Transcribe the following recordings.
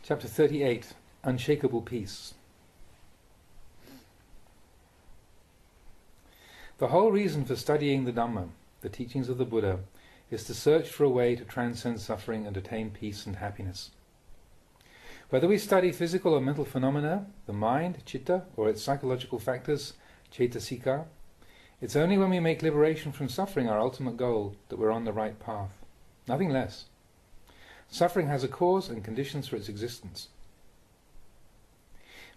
Chapter 38, Unshakeable Peace. The whole reason for studying the Dhamma, the teachings of the Buddha, is to search for a way to transcend suffering and attain peace and happiness. Whether we study physical or mental phenomena, the mind, citta, or its psychological factors, cetasika, it's only when we make liberation from suffering our ultimate goal that we're on the right path. Nothing less. Suffering has a cause and conditions for its existence.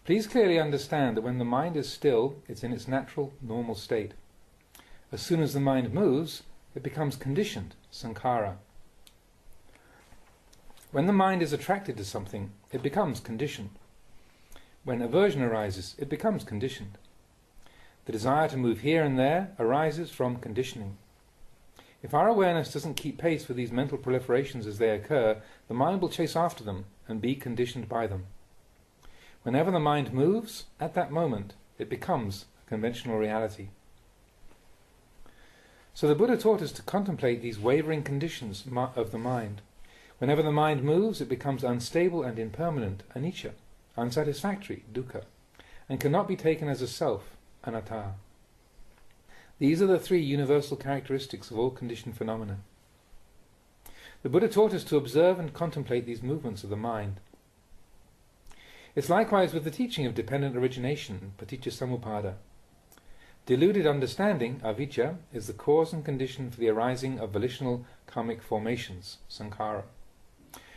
Please clearly understand that when the mind is still, it's in its natural, normal state. As soon as the mind moves, it becomes conditioned, sankhara. When the mind is attracted to something, it becomes conditioned. When aversion arises, it becomes conditioned. The desire to move here and there arises from conditioning. If our awareness doesn't keep pace with these mental proliferations as they occur, the mind will chase after them and be conditioned by them. Whenever the mind moves, at that moment, it becomes a conventional reality. So the Buddha taught us to contemplate these wavering conditions of the mind. Whenever the mind moves, it becomes unstable and impermanent, anicca, unsatisfactory, dukkha, and cannot be taken as a self, anatta. These are the three universal characteristics of all conditioned phenomena. The Buddha taught us to observe and contemplate these movements of the mind. It's likewise with the teaching of dependent origination, paticca samuppada. Deluded understanding, avijja, is the cause and condition for the arising of volitional karmic formations, sankhara,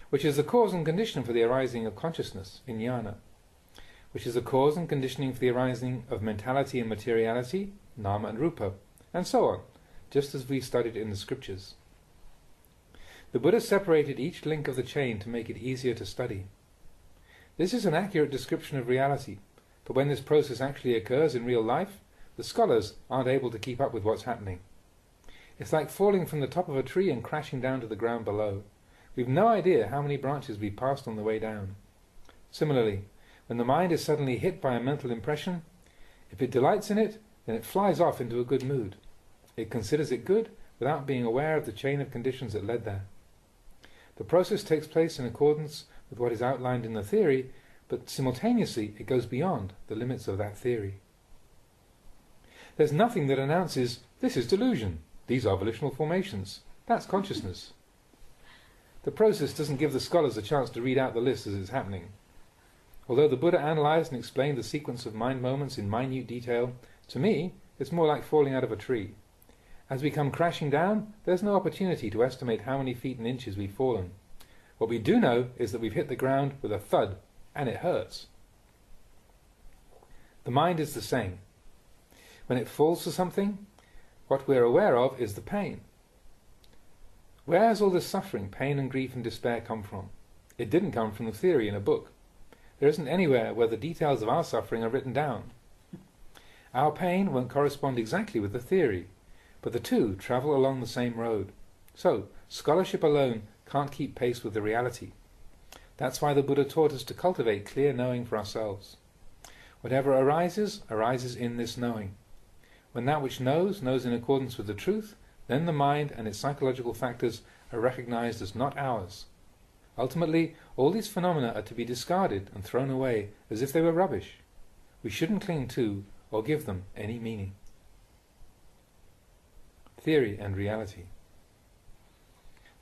which is the cause and condition for the arising of consciousness, vijnana, which is the cause and conditioning for the arising of mentality and materiality, nama and rupa, and so on, just as we studied in the scriptures. The Buddha separated each link of the chain to make it easier to study. This is an accurate description of reality, but when this process actually occurs in real life, the scholars aren't able to keep up with what's happening. It's like falling from the top of a tree and crashing down to the ground below. We've no idea how many branches we passed on the way down. Similarly, when the mind is suddenly hit by a mental impression, if it delights in it, then it flies off into a good mood. It considers it good without being aware of the chain of conditions that led there. The process takes place in accordance with what is outlined in the theory, but simultaneously it goes beyond the limits of that theory. There's nothing that announces, this is delusion, these are volitional formations, that's consciousness. The process doesn't give the scholars a chance to read out the list as it's happening. Although the Buddha analyzed and explained the sequence of mind moments in minute detail, to me, it's more like falling out of a tree. As we come crashing down, there's no opportunity to estimate how many feet and inches we've fallen. What we do know is that we've hit the ground with a thud, and it hurts. The mind is the same. When it falls to something, what we're aware of is the pain. Where has all this suffering, pain and grief and despair come from? It didn't come from the theory in a book. There isn't anywhere where the details of our suffering are written down. Our pain won't correspond exactly with the theory, but the two travel along the same road. So, scholarship alone can't keep pace with the reality. That's why the Buddha taught us to cultivate clear knowing for ourselves. Whatever arises, arises in this knowing. When that which knows, knows in accordance with the truth, then the mind and its psychological factors are recognized as not ours. Ultimately, all these phenomena are to be discarded and thrown away as if they were rubbish. We shouldn't cling to or give them any meaning. Theory and reality.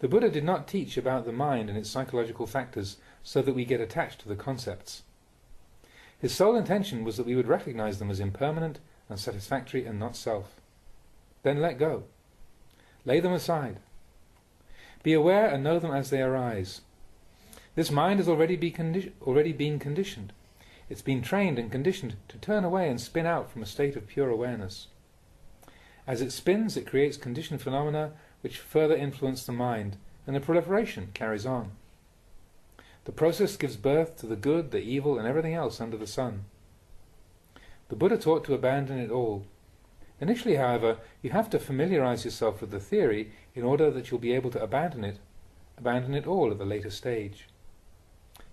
The Buddha did not teach about the mind and its psychological factors so that we get attached to the concepts. His sole intention was that we would recognize them as impermanent, unsatisfactory, and not self. Then let go. Lay them aside. Be aware and know them as they arise. This mind has already been conditioned. It's been trained and conditioned to turn away and spin out from a state of pure awareness. As it spins, it creates conditioned phenomena which further influence the mind, and the proliferation carries on. The process gives birth to the good, the evil, and everything else under the sun. The Buddha taught to abandon it all. Initially, however, you have to familiarize yourself with the theory in order that you'll be able to abandon it all at the later stage.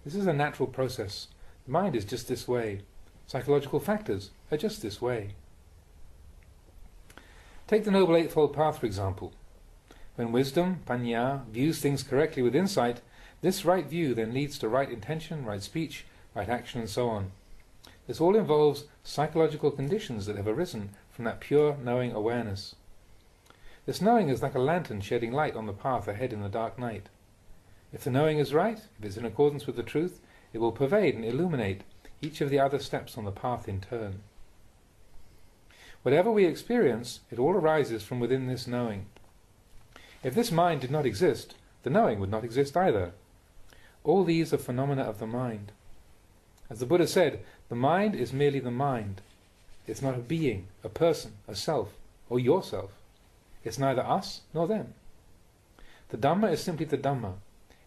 This is a natural process. The mind is just this way. Psychological factors are just this way. Take the Noble Eightfold Path, for example. When wisdom, panya, views things correctly with insight, This right view then leads to right intention, right speech, right action, and so on. This all involves psychological conditions that have arisen from that pure knowing awareness. This knowing is like a lantern shedding light on the path ahead in the dark night. If the knowing is right, if it's in accordance with the truth, it will pervade and illuminate each of the other steps on the path in turn. Whatever we experience, it all arises from within this knowing. If this mind did not exist, the knowing would not exist either. All these are phenomena of the mind. As the Buddha said, the mind is merely the mind. It's not a being, a person, a self, or yourself. It's neither us nor them. The Dhamma is simply the Dhamma.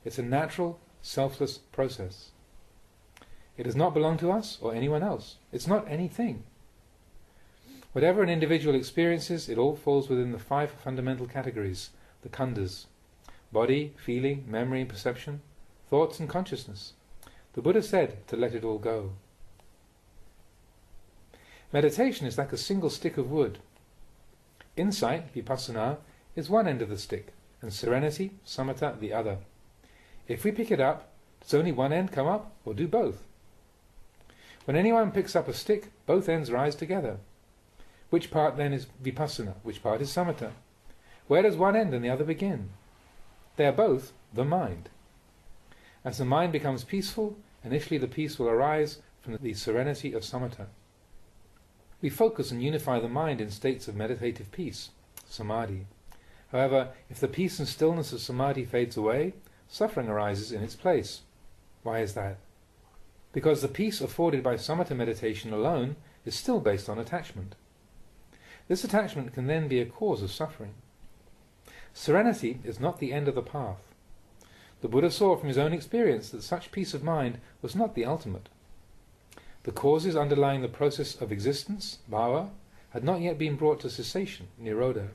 It's a natural, selfless process. It does not belong to us or anyone else. It's not anything. Whatever an individual experiences, it all falls within the 5 fundamental categories, the khandhas: body, feeling, memory and perception, thoughts and consciousness. The Buddha said to let it all go. Meditation is like a single stick of wood. Insight, vipassana, is one end of the stick, and serenity, samatha, the other. If we pick it up, does only one end come up, or do both? When anyone picks up a stick, both ends rise together. Which part then is vipassana? Which part is samatha? Where does one end and the other begin? They are both the mind. As the mind becomes peaceful, initially the peace will arise from the serenity of samatha. We focus and unify the mind in states of meditative peace, samadhi. However, if the peace and stillness of samadhi fades away, suffering arises in its place. Why is that? Because the peace afforded by samatha meditation alone is still based on attachment. This attachment can then be a cause of suffering. Serenity is not the end of the path. The Buddha saw from his own experience that such peace of mind was not the ultimate. The causes underlying the process of existence, bhava, had not yet been brought to cessation, nirodha.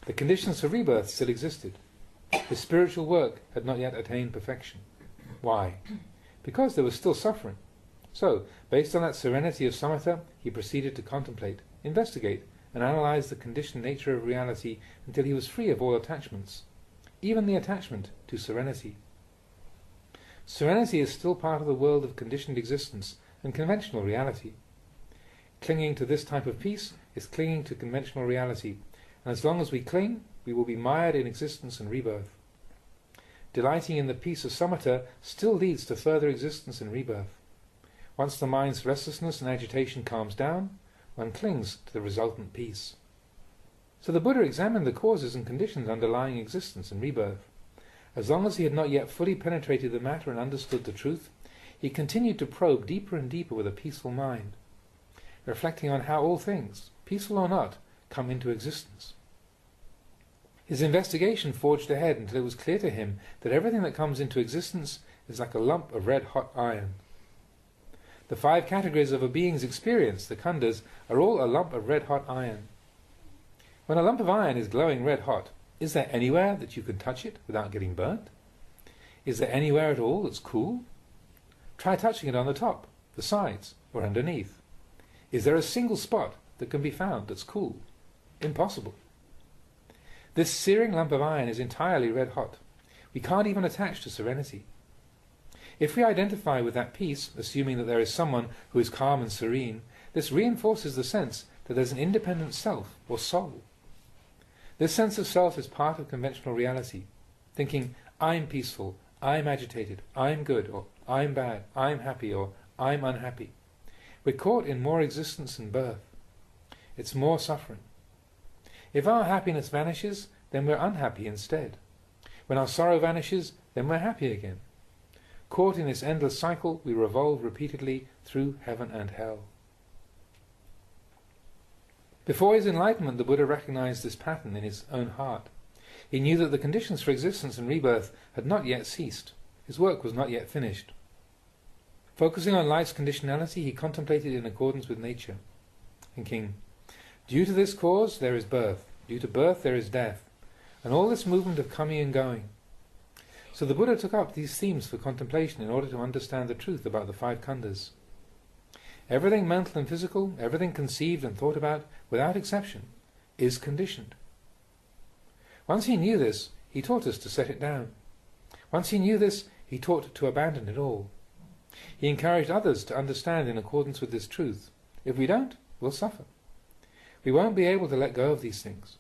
The conditions for rebirth still existed. His spiritual work had not yet attained perfection. Why? Because there was still suffering. So, based on that serenity of samatha, he proceeded to contemplate, investigate, and analyze the conditioned nature of reality until he was free of all attachments, even the attachment to serenity. Serenity is still part of the world of conditioned existence and conventional reality. Clinging to this type of peace is clinging to conventional reality, and as long as we cling, we will be mired in existence and rebirth. Delighting in the peace of samatha still leads to further existence and rebirth. Once the mind's restlessness and agitation calms down, one clings to the resultant peace. So the Buddha examined the causes and conditions underlying existence and rebirth. As long as he had not yet fully penetrated the matter and understood the truth, he continued to probe deeper and deeper with a peaceful mind, reflecting on how all things, peaceful or not, come into existence. His investigation forged ahead until it was clear to him that everything that comes into existence is like a lump of red-hot iron. The 5 categories of a being's experience, the khandhas, are all a lump of red-hot iron. When a lump of iron is glowing red-hot, is there anywhere that you can touch it without getting burnt? Is there anywhere at all that's cool? Try touching it on the top, the sides, or underneath. Is there a single spot that can be found that's cool? Impossible. This searing lump of iron is entirely red-hot. We can't even attach to serenity. If we identify with that peace, assuming that there is someone who is calm and serene, this reinforces the sense that there's an independent self or soul. This sense of self is part of conventional reality, thinking, I'm peaceful, I'm agitated, I'm good, or I'm bad, I'm happy, or I'm unhappy. We're caught in more existence and birth. It's more suffering. If our happiness vanishes, then we're unhappy instead. When our sorrow vanishes, then we're happy again. Caught in this endless cycle, we revolve repeatedly through heaven and hell. Before his enlightenment, the Buddha recognized this pattern in his own heart. He knew that the conditions for existence and rebirth had not yet ceased. His work was not yet finished. Focusing on life's conditionality, he contemplated in accordance with nature, thinking, due to this cause there is birth, due to birth there is death, and all this movement of coming and going. So the Buddha took up these themes for contemplation in order to understand the truth about the 5 khandhas. Everything mental and physical, everything conceived and thought about, without exception, is conditioned. Once he knew this, he taught us to set it down. Once he knew this, he taught to abandon it all. He encouraged others to understand in accordance with this truth. If we don't, we'll suffer. We won't be able to let go of these things.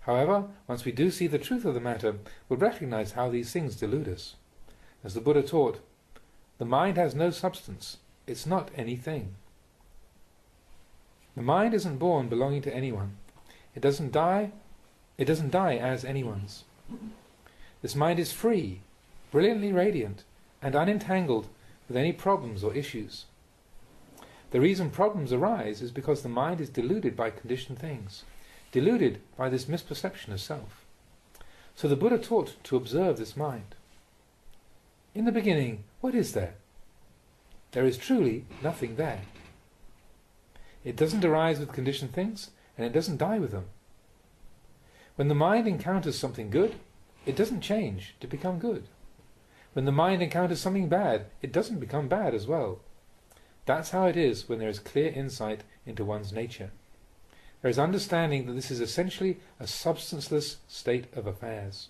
However, once we do see the truth of the matter, we'll recognize how these things delude us. As the Buddha taught, the mind has no substance. It's not anything. The mind isn't born belonging to anyone. It doesn't die as anyone's. This mind is free, brilliantly radiant, and unentangled with any problems or issues. The reason problems arise is because the mind is deluded by conditioned things, deluded by this misperception of self. So the Buddha taught to observe this mind. In the beginning, what is there? There is truly nothing there. It doesn't arise with conditioned things, and it doesn't die with them. When the mind encounters something good, it doesn't change to become good. When the mind encounters something bad, it doesn't become bad as well. That's how it is when there is clear insight into one's nature. There is understanding that this is essentially a substanceless state of affairs.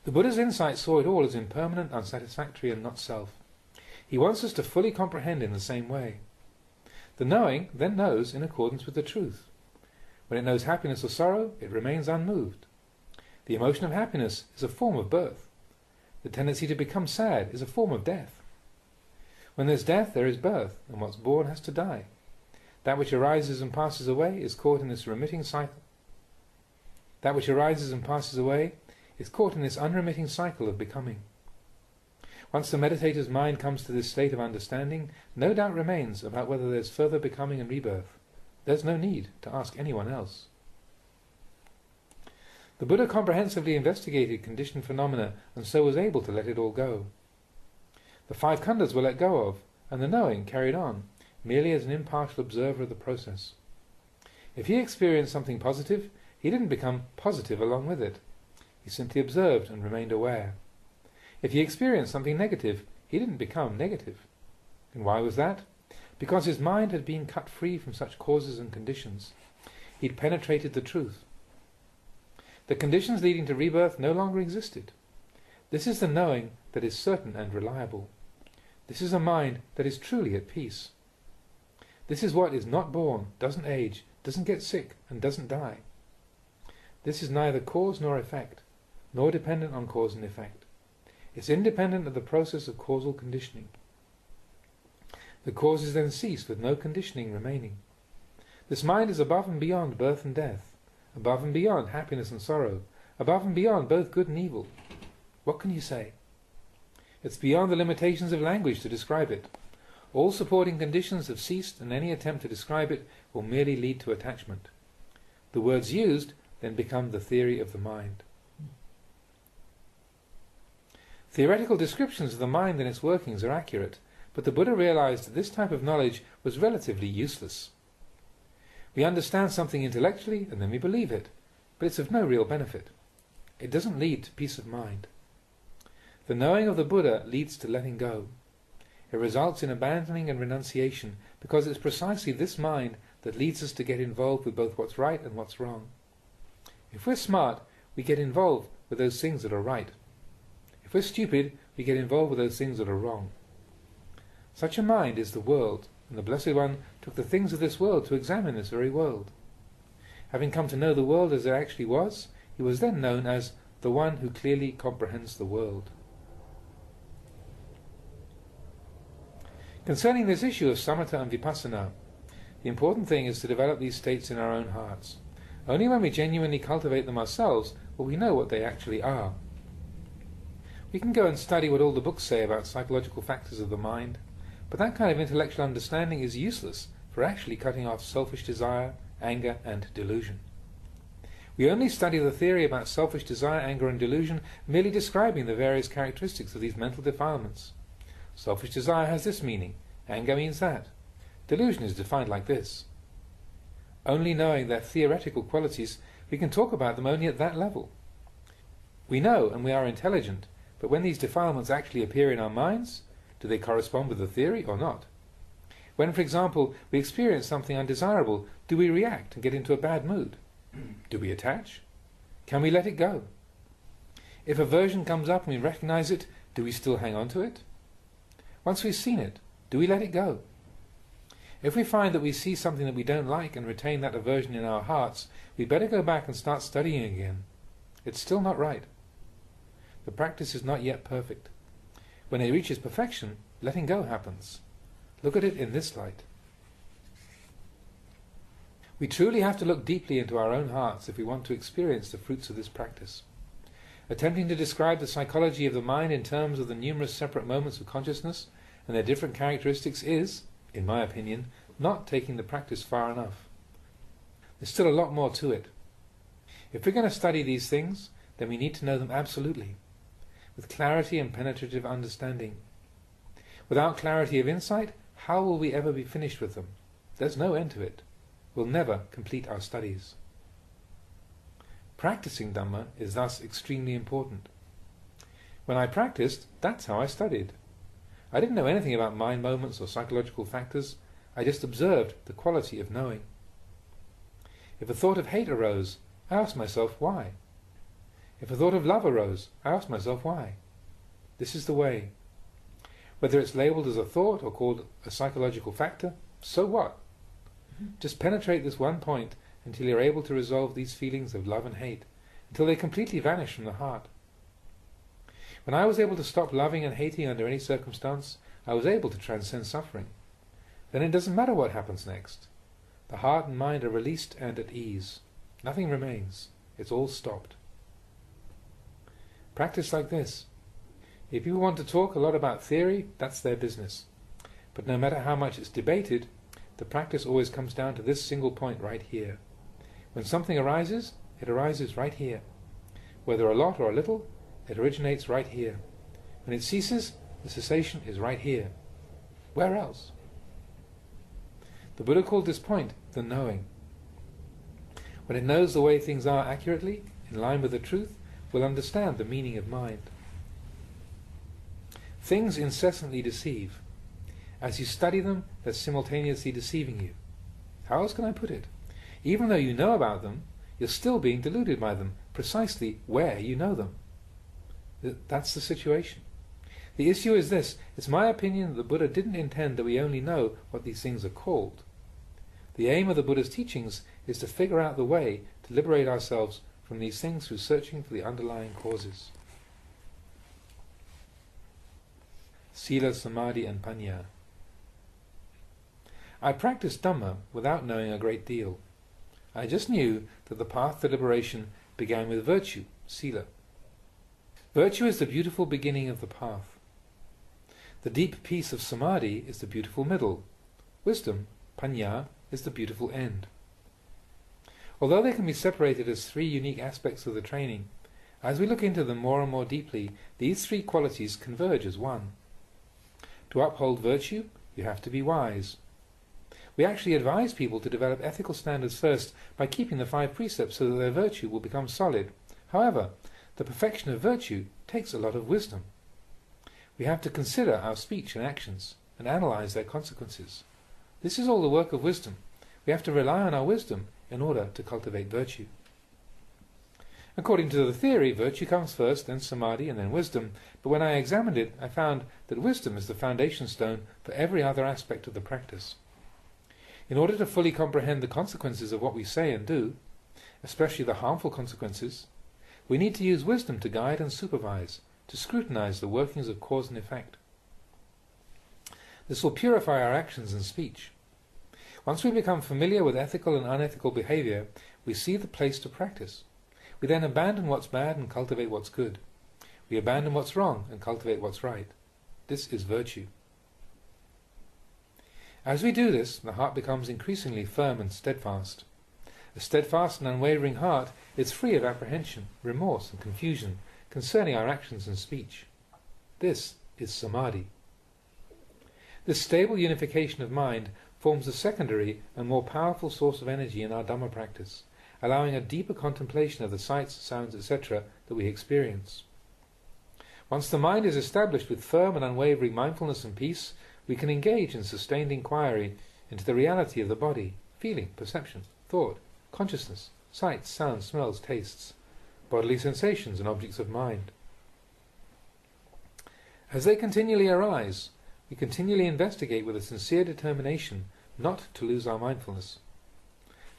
The Buddha's insight saw it all as impermanent, unsatisfactory, and not self. He wants us to fully comprehend in the same way. The knowing then knows in accordance with the truth. When it knows happiness or sorrow, it remains unmoved. The emotion of happiness is a form of birth. The tendency to become sad is a form of death. When there's death, there is birth, and what's born has to die. That which arises and passes away is caught in this remitting cycle. That which arises and passes away is caught in this unremitting cycle of becoming. Once the meditator's mind comes to this state of understanding, no doubt remains about whether there's further becoming and rebirth. There's no need to ask anyone else. The Buddha comprehensively investigated conditioned phenomena and so was able to let it all go. The 5 khandhas were let go of, and the knowing carried on, merely as an impartial observer of the process. If he experienced something positive, he didn't become positive along with it. He simply observed and remained aware. If he experienced something negative, he didn't become negative. And why was that? Because his mind had been cut free from such causes and conditions. He'd penetrated the truth. The conditions leading to rebirth no longer existed. This is the knowing that is certain and reliable. This is a mind that is truly at peace. This is what is not born, doesn't age, doesn't get sick, and doesn't die. This is neither cause nor effect, nor dependent on cause and effect. It's independent of the process of causal conditioning. The causes then cease with no conditioning remaining. This mind is above and beyond birth and death, above and beyond happiness and sorrow, above and beyond both good and evil. What can you say? It's beyond the limitations of language to describe it. All supporting conditions have ceased, and any attempt to describe it will merely lead to attachment. The words used then become the theory of the mind. Theoretical descriptions of the mind and its workings are accurate, but the Buddha realized that this type of knowledge was relatively useless. We understand something intellectually and then we believe it, but it's of no real benefit. It doesn't lead to peace of mind. The knowing of the Buddha leads to letting go. It results in abandoning and renunciation, because it's precisely this mind that leads us to get involved with both what's right and what's wrong. If we're smart, we get involved with those things that are right. If we're stupid, we get involved with those things that are wrong. Such a mind is the world, and the Blessed One took the things of this world to examine this very world. Having come to know the world as it actually was, he was then known as the one who clearly comprehends the world. Concerning this issue of samatha and vipassana, the important thing is to develop these states in our own hearts. Only when we genuinely cultivate them ourselves will we know what they actually are. We can go and study what all the books say about psychological factors of the mind, but that kind of intellectual understanding is useless for actually cutting off selfish desire, anger, and delusion. We only study the theory about selfish desire, anger, and delusion, merely describing the various characteristics of these mental defilements. Selfish desire has this meaning, anger means that. Delusion is defined like this. Only knowing their theoretical qualities, we can talk about them only at that level. We know and we are intelligent, but when these defilements actually appear in our minds, do they correspond with the theory or not? When, for example, we experience something undesirable, do we react and get into a bad mood? Do we attach? Can we let it go? If aversion comes up and we recognize it, do we still hang on to it? Once we've seen it, do we let it go? If we find that we see something that we don't like and retain that aversion in our hearts, we better go back and start studying again. It's still not right. The practice is not yet perfect. When it reaches perfection, letting go happens. Look at it in this light. We truly have to look deeply into our own hearts if we want to experience the fruits of this practice. Attempting to describe the psychology of the mind in terms of the numerous separate moments of consciousness and their different characteristics is, in my opinion, not taking the practice far enough. There's still a lot more to it. If we're going to study these things, then we need to know them absolutely, with clarity and penetrative understanding. Without clarity of insight, how will we ever be finished with them? There's no end to it. We'll never complete our studies. Practicing Dhamma is thus extremely important. When I practiced, that's how I studied. I didn't know anything about mind moments or psychological factors. I just observed the quality of knowing. If a thought of hate arose, I asked myself why. If a thought of love arose, I asked myself why. This is the way. Whether it's labelled as a thought or called a psychological factor, so what? Just penetrate this one point until you're able to resolve these feelings of love and hate, until they completely vanish from the heart. When I was able to stop loving and hating under any circumstance, I was able to transcend suffering. Then it doesn't matter what happens next. The heart and mind are released and at ease. Nothing remains. It's all stopped. Practice like this. If people want to talk a lot about theory, that's their business. But no matter how much it's debated, the practice always comes down to this single point right here. When something arises, it arises right here. Whether a lot or a little, it originates right here. When it ceases, the cessation is right here. Where else? The Buddha called this point the knowing. When it knows the way things are accurately, in line with the truth, will understand the meaning of mind. Things incessantly deceive. As you study them, they're simultaneously deceiving you. How else can I put it? Even though you know about them, you're still being deluded by them, precisely where you know them. That's the situation. The issue is this: it's my opinion that the Buddha didn't intend that we only know what these things are called. The aim of the Buddha's teachings is to figure out the way to liberate ourselves from these things through searching for the underlying causes. Sila, Samadhi and Panya. I practiced Dhamma without knowing a great deal. I just knew that the path to liberation began with virtue, Sila. Virtue is the beautiful beginning of the path. The deep peace of Samadhi is the beautiful middle. Wisdom, Panya, is the beautiful end. Although they can be separated as three unique aspects of the training, as we look into them more and more deeply, these three qualities converge as one. To uphold virtue, you have to be wise. We actually advise people to develop ethical standards first by keeping the 5 precepts so that their virtue will become solid. However, the perfection of virtue takes a lot of wisdom. We have to consider our speech and actions and analyze their consequences. This is all the work of wisdom. We have to rely on our wisdom in order to cultivate virtue. According to the theory, virtue comes first, then samadhi, and then wisdom. But when I examined it, I found that wisdom is the foundation stone for every other aspect of the practice. In order to fully comprehend the consequences of what we say and do, especially the harmful consequences, we need to use wisdom to guide and supervise, to scrutinize the workings of cause and effect. This will purify our actions and speech. Once we become familiar with ethical and unethical behavior, we see the place to practice. We then abandon what's bad and cultivate what's good. We abandon what's wrong and cultivate what's right. This is virtue. As we do this, the heart becomes increasingly firm and steadfast. A steadfast and unwavering heart is free of apprehension, remorse and confusion concerning our actions and speech. This is samadhi. This stable unification of mind forms a secondary and more powerful source of energy in our Dhamma practice, allowing a deeper contemplation of the sights, sounds, etc. that we experience. Once the mind is established with firm and unwavering mindfulness and peace, we can engage in sustained inquiry into the reality of the body, feeling, perception, thought, consciousness, sights, sounds, smells, tastes, bodily sensations and objects of mind. As they continually arise, we continually investigate with a sincere determination not to lose our mindfulness.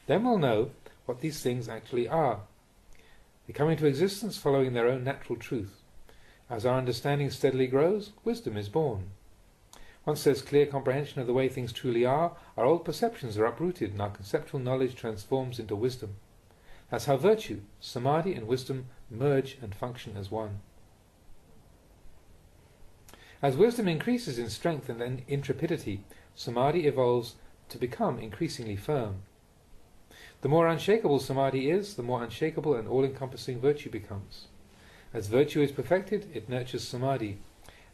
Then we'll know what these things actually are. They come into existence following their own natural truth. As our understanding steadily grows, wisdom is born. Once there's clear comprehension of the way things truly are, our old perceptions are uprooted and our conceptual knowledge transforms into wisdom. That's how virtue, samadhi and wisdom merge and function as one. As wisdom increases in strength and intrepidity, samadhi evolves to become increasingly firm. The more unshakable samadhi is, the more unshakable and all-encompassing virtue becomes. As virtue is perfected, it nurtures samadhi,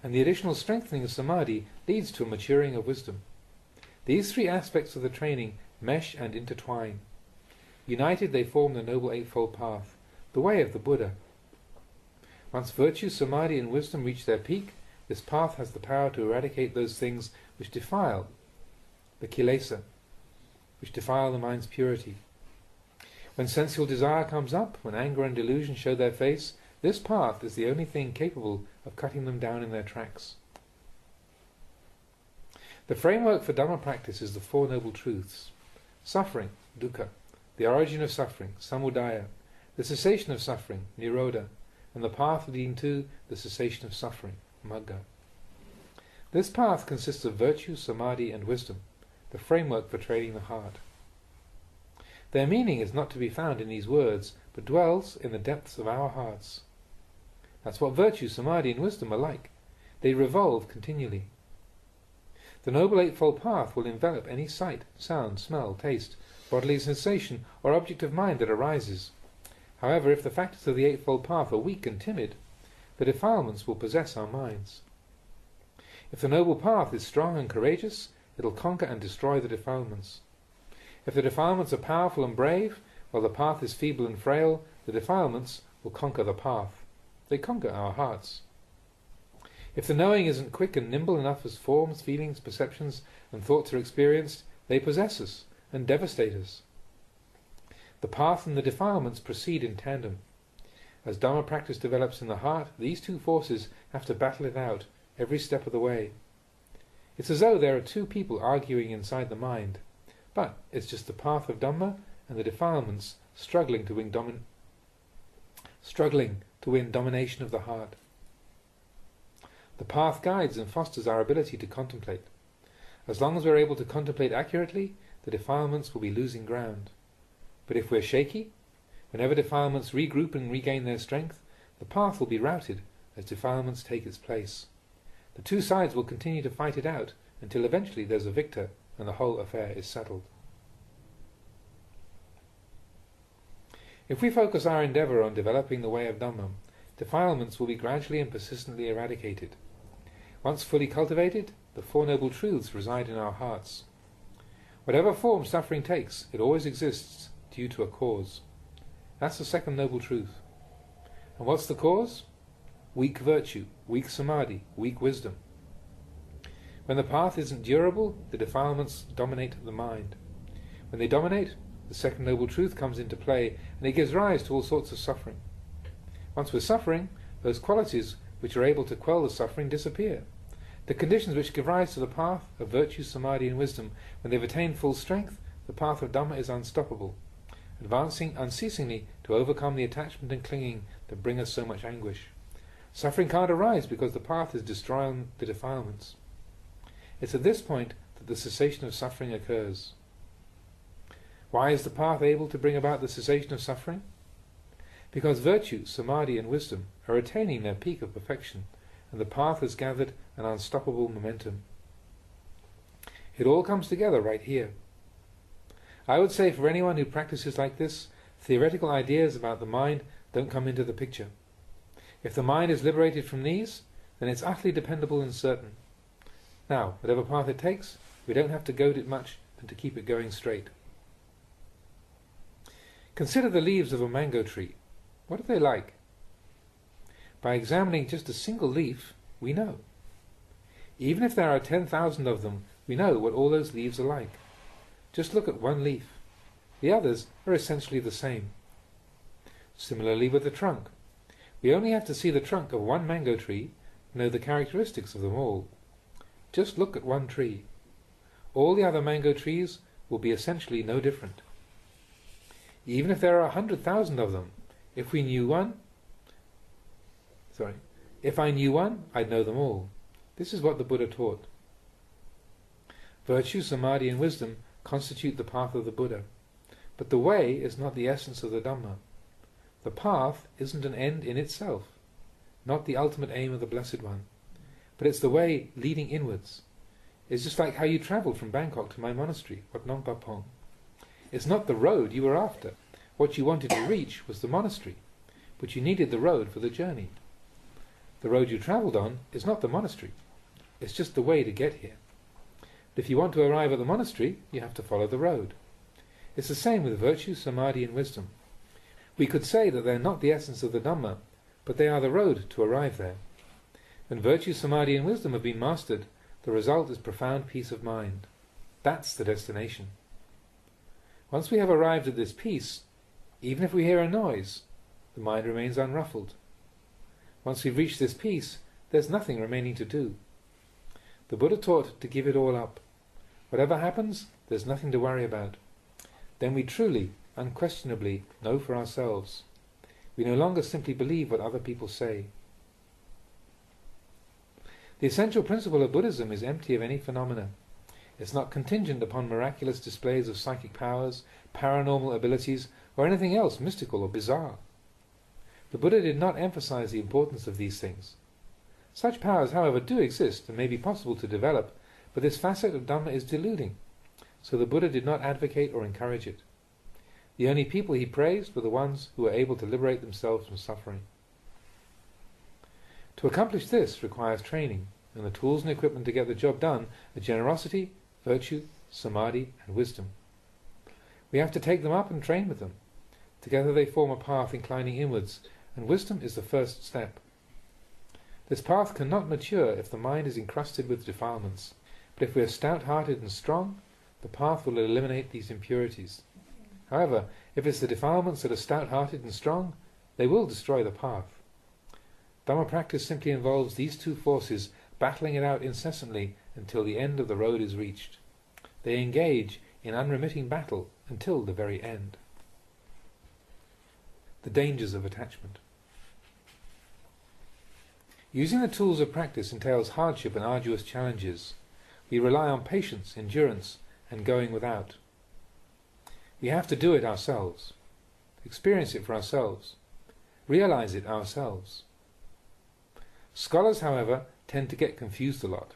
and the additional strengthening of samadhi leads to a maturing of wisdom. These three aspects of the training mesh and intertwine. United they form the Noble Eightfold Path, the way of the Buddha. Once virtue, samadhi and wisdom reach their peak, this path has the power to eradicate those things which defile the kilesa, which defile the mind's purity. When sensual desire comes up, when anger and delusion show their face, this path is the only thing capable of cutting them down in their tracks. The framework for Dhamma practice is the Four Noble Truths. Suffering, dukkha, the origin of suffering, samudaya, the cessation of suffering, nirodha, and the path leading to the cessation of suffering, magga. This path consists of virtue, samadhi and wisdom, the framework for training the heart. Their meaning is not to be found in these words, but dwells in the depths of our hearts. That's what virtue, samadhi and wisdom are like. They revolve continually. The Noble Eightfold Path will envelop any sight, sound, smell, taste, bodily sensation, or object of mind that arises. However, if the factors of the Eightfold Path are weak and timid, the defilements will possess our minds. If the Noble Path is strong and courageous, it will conquer and destroy the defilements. If the defilements are powerful and brave, while the path is feeble and frail, the defilements will conquer the path. They conquer our hearts. If the knowing isn't quick and nimble enough as forms, feelings, perceptions, and thoughts are experienced, they possess us and devastate us. The path and the defilements proceed in tandem. As Dhamma practice develops in the heart, these two forces have to battle it out every step of the way. It's as though there are two people arguing inside the mind, but it's just the path of Dhamma and the defilements struggling to win domination of the heart. The path guides and fosters our ability to contemplate. As long as we're able to contemplate accurately, the defilements will be losing ground. But if we're shaky, whenever defilements regroup and regain their strength, the path will be routed as defilements take its place. The two sides will continue to fight it out until eventually there's a victor and the whole affair is settled. If we focus our endeavour on developing the way of Dhamma, defilements will be gradually and persistently eradicated. Once fully cultivated, the Four Noble Truths reside in our hearts. Whatever form suffering takes, it always exists due to a cause. That's the second Noble Truth. And what's the cause? Weak virtue, weak samadhi, weak wisdom. When the path isn't durable, the defilements dominate the mind. When they dominate, the second Noble Truth comes into play, and it gives rise to all sorts of suffering. Once we're suffering, those qualities which are able to quell the suffering disappear. The conditions which give rise to the path of virtue, samadhi and wisdom, when they've attained full strength, the path of Dhamma is unstoppable, advancing unceasingly to overcome the attachment and clinging that bring us so much anguish. Suffering can't arise because the path is destroying the defilements. It's at this point that the cessation of suffering occurs. Why is the path able to bring about the cessation of suffering? Because virtue, samadhi and wisdom are attaining their peak of perfection, and the path has gathered an unstoppable momentum. It all comes together right here. I would say for anyone who practices like this, theoretical ideas about the mind don't come into the picture. If the mind is liberated from these, then it's utterly dependable and certain. Now, whatever path it takes, we don't have to goad it much and to keep it going straight. Consider the leaves of a mango tree. What are they like? By examining just a single leaf, we know. Even if there are 10,000 of them, we know what all those leaves are like. Just look at one leaf. The others are essentially the same. Similarly with the trunk. We only have to see the trunk of one mango tree know the characteristics of them all. Just look at one tree. All the other mango trees will be essentially no different. Even if there are 100,000 of them, if I knew one, I'd know them all. This is what the Buddha taught. Virtue, samadhi and wisdom constitute the path of the Buddha. But the way is not the essence of the Dhamma. The path isn't an end in itself, not the ultimate aim of the Blessed One, but it's the way leading inwards. It's just like how you travelled from Bangkok to my monastery, Wat Nong Pa Pong. It's not the road you were after. What you wanted to reach was the monastery, but you needed the road for the journey. The road you travelled on is not the monastery. It's just the way to get here. But if you want to arrive at the monastery, you have to follow the road. It's the same with virtue, samadhi and wisdom. We could say that they're not the essence of the Dhamma, but they are the road to arrive there. When virtue, samadhi and wisdom have been mastered, the result is profound peace of mind. That's the destination. Once we have arrived at this peace, even if we hear a noise, the mind remains unruffled. Once we've reached this peace, there's nothing remaining to do. The Buddha taught to give it all up. Whatever happens, there's nothing to worry about. Then we truly, unquestionably, know for ourselves. We no longer simply believe what other people say. The essential principle of Buddhism is empty of any phenomena. It's not contingent upon miraculous displays of psychic powers, paranormal abilities, or anything else mystical or bizarre. The Buddha did not emphasize the importance of these things. Such powers, however, do exist and may be possible to develop, but this facet of Dhamma is deluding, so the Buddha did not advocate or encourage it. The only people he praised were the ones who were able to liberate themselves from suffering. To accomplish this requires training, and the tools and equipment to get the job done are generosity, virtue, samadhi and wisdom. We have to take them up and train with them. Together they form a path inclining inwards, and wisdom is the first step. This path cannot mature if the mind is encrusted with defilements, but if we are stout-hearted and strong, the path will eliminate these impurities. However, if it's the defilements that are stout-hearted and strong, they will destroy the path. Dhamma practice simply involves these two forces battling it out incessantly until the end of the road is reached. They engage in unremitting battle until the very end. The dangers of attachment. Using the tools of practice entails hardship and arduous challenges. We rely on patience, endurance, and going without. We have to do it ourselves, experience it for ourselves, realize it ourselves. Scholars, however, tend to get confused a lot.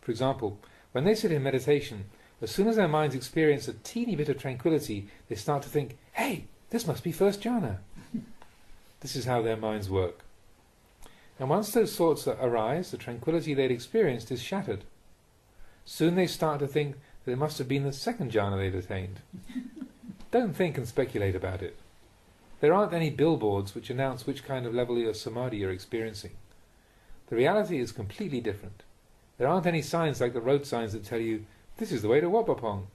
For example, when they sit in meditation, as soon as their minds experience a teeny bit of tranquility, they start to think, hey, this must be first jhana. This is how their minds work. And once those thoughts arise, the tranquility they'd experienced is shattered. Soon they start to think that it must have been the second jhana they'd attained. Don't think and speculate about it. There aren't any billboards which announce which kind of level of samadhi you're experiencing. The reality is completely different. There aren't any signs like the road signs that tell you, this is the way to Wat Pa Pong.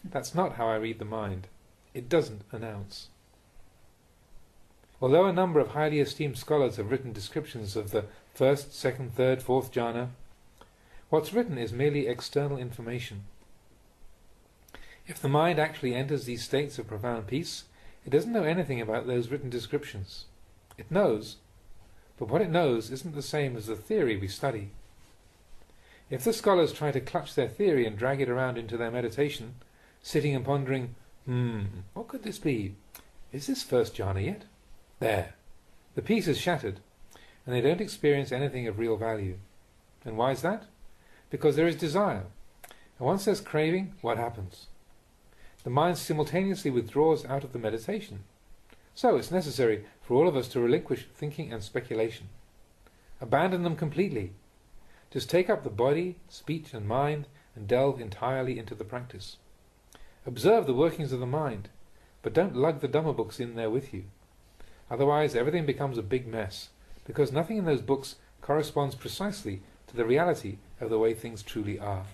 That's not how I read the mind. It doesn't announce. Although a number of highly esteemed scholars have written descriptions of the first, second, third, fourth jhana, what's written is merely external information. If the mind actually enters these states of profound peace, it doesn't know anything about those written descriptions. It knows, but what it knows isn't the same as the theory we study. If the scholars try to clutch their theory and drag it around into their meditation, sitting and pondering, what could this be? Is this first jhana yet? There. The peace is shattered, and they don't experience anything of real value. And why is that? Because there is desire. And once there's craving, what happens? The mind simultaneously withdraws out of the meditation. So it's necessary for all of us to relinquish thinking and speculation. Abandon them completely. Just take up the body, speech and mind and delve entirely into the practice. Observe the workings of the mind, but don't lug the Dhamma books in there with you. Otherwise everything becomes a big mess, because nothing in those books corresponds precisely to the reality of the way things truly are.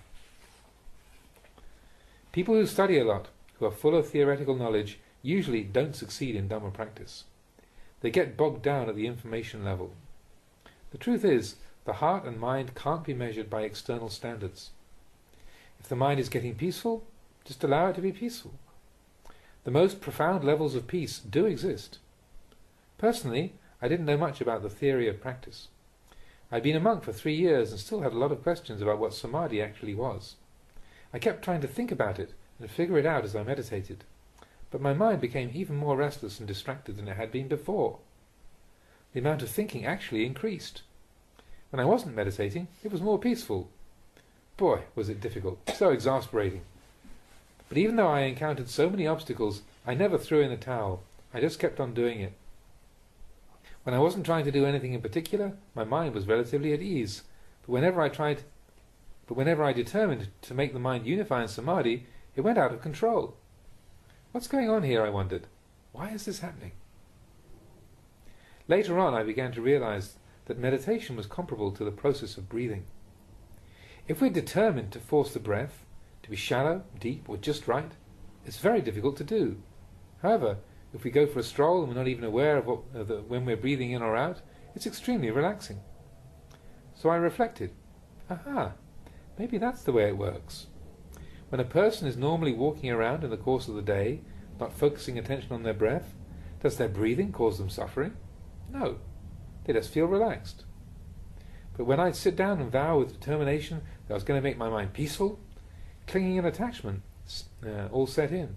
People who study a lot, who are full of theoretical knowledge, usually don't succeed in Dhamma practice. They get bogged down at the information level. The truth is, the heart and mind can't be measured by external standards. If the mind is getting peaceful, just allow it to be peaceful. The most profound levels of peace do exist. Personally, I didn't know much about the theory of practice. I'd been a monk for 3 years and still had a lot of questions about what samadhi actually was. I kept trying to think about it and figure it out as I meditated, but my mind became even more restless and distracted than it had been before. The amount of thinking actually increased. When I wasn't meditating, it was more peaceful. Boy, was it difficult, so exasperating. But even though I encountered so many obstacles, I never threw in the towel. I just kept on doing it. When I wasn't trying to do anything in particular, my mind was relatively at ease. But whenever I determined to make the mind unify in samadhi, it went out of control. What's going on here, I wondered. Why is this happening? Later on, I began to realize that meditation was comparable to the process of breathing. If we're determined to force the breath, to be shallow, deep, or just right, it's very difficult to do. However, if we go for a stroll and we're not even aware of when we're breathing in or out, it's extremely relaxing. So I reflected, aha, maybe that's the way it works. When a person is normally walking around in the course of the day, not focusing attention on their breath, does their breathing cause them suffering? No, they just feel relaxed. But when I'd sit down and vow with determination that I was going to make my mind peaceful, clinging and attachment all set in.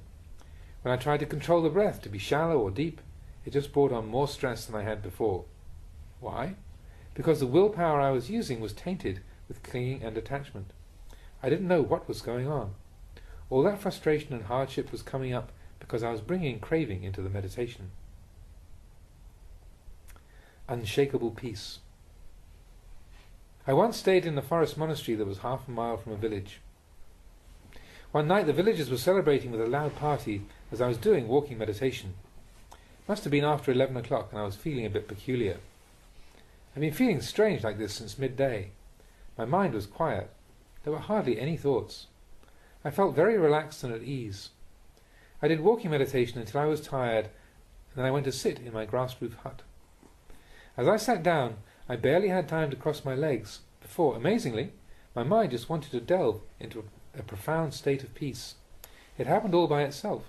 When I tried to control the breath to be shallow or deep, it just brought on more stress than I had before. Why? Because the willpower I was using was tainted with clinging and attachment. I didn't know what was going on. All that frustration and hardship was coming up because I was bringing craving into the meditation. Unshakable peace. I once stayed in a forest monastery that was half a mile from a village. One night the villagers were celebrating with a loud party as I was doing walking meditation. It must have been after 11 o'clock and I was feeling a bit peculiar. I've been feeling strange like this since midday. My mind was quiet. There were hardly any thoughts. I felt very relaxed and at ease. I did walking meditation until I was tired, and then I went to sit in my grass-roof hut. As I sat down, I barely had time to cross my legs before, amazingly, my mind just wanted to delve into a profound state of peace. It happened all by itself.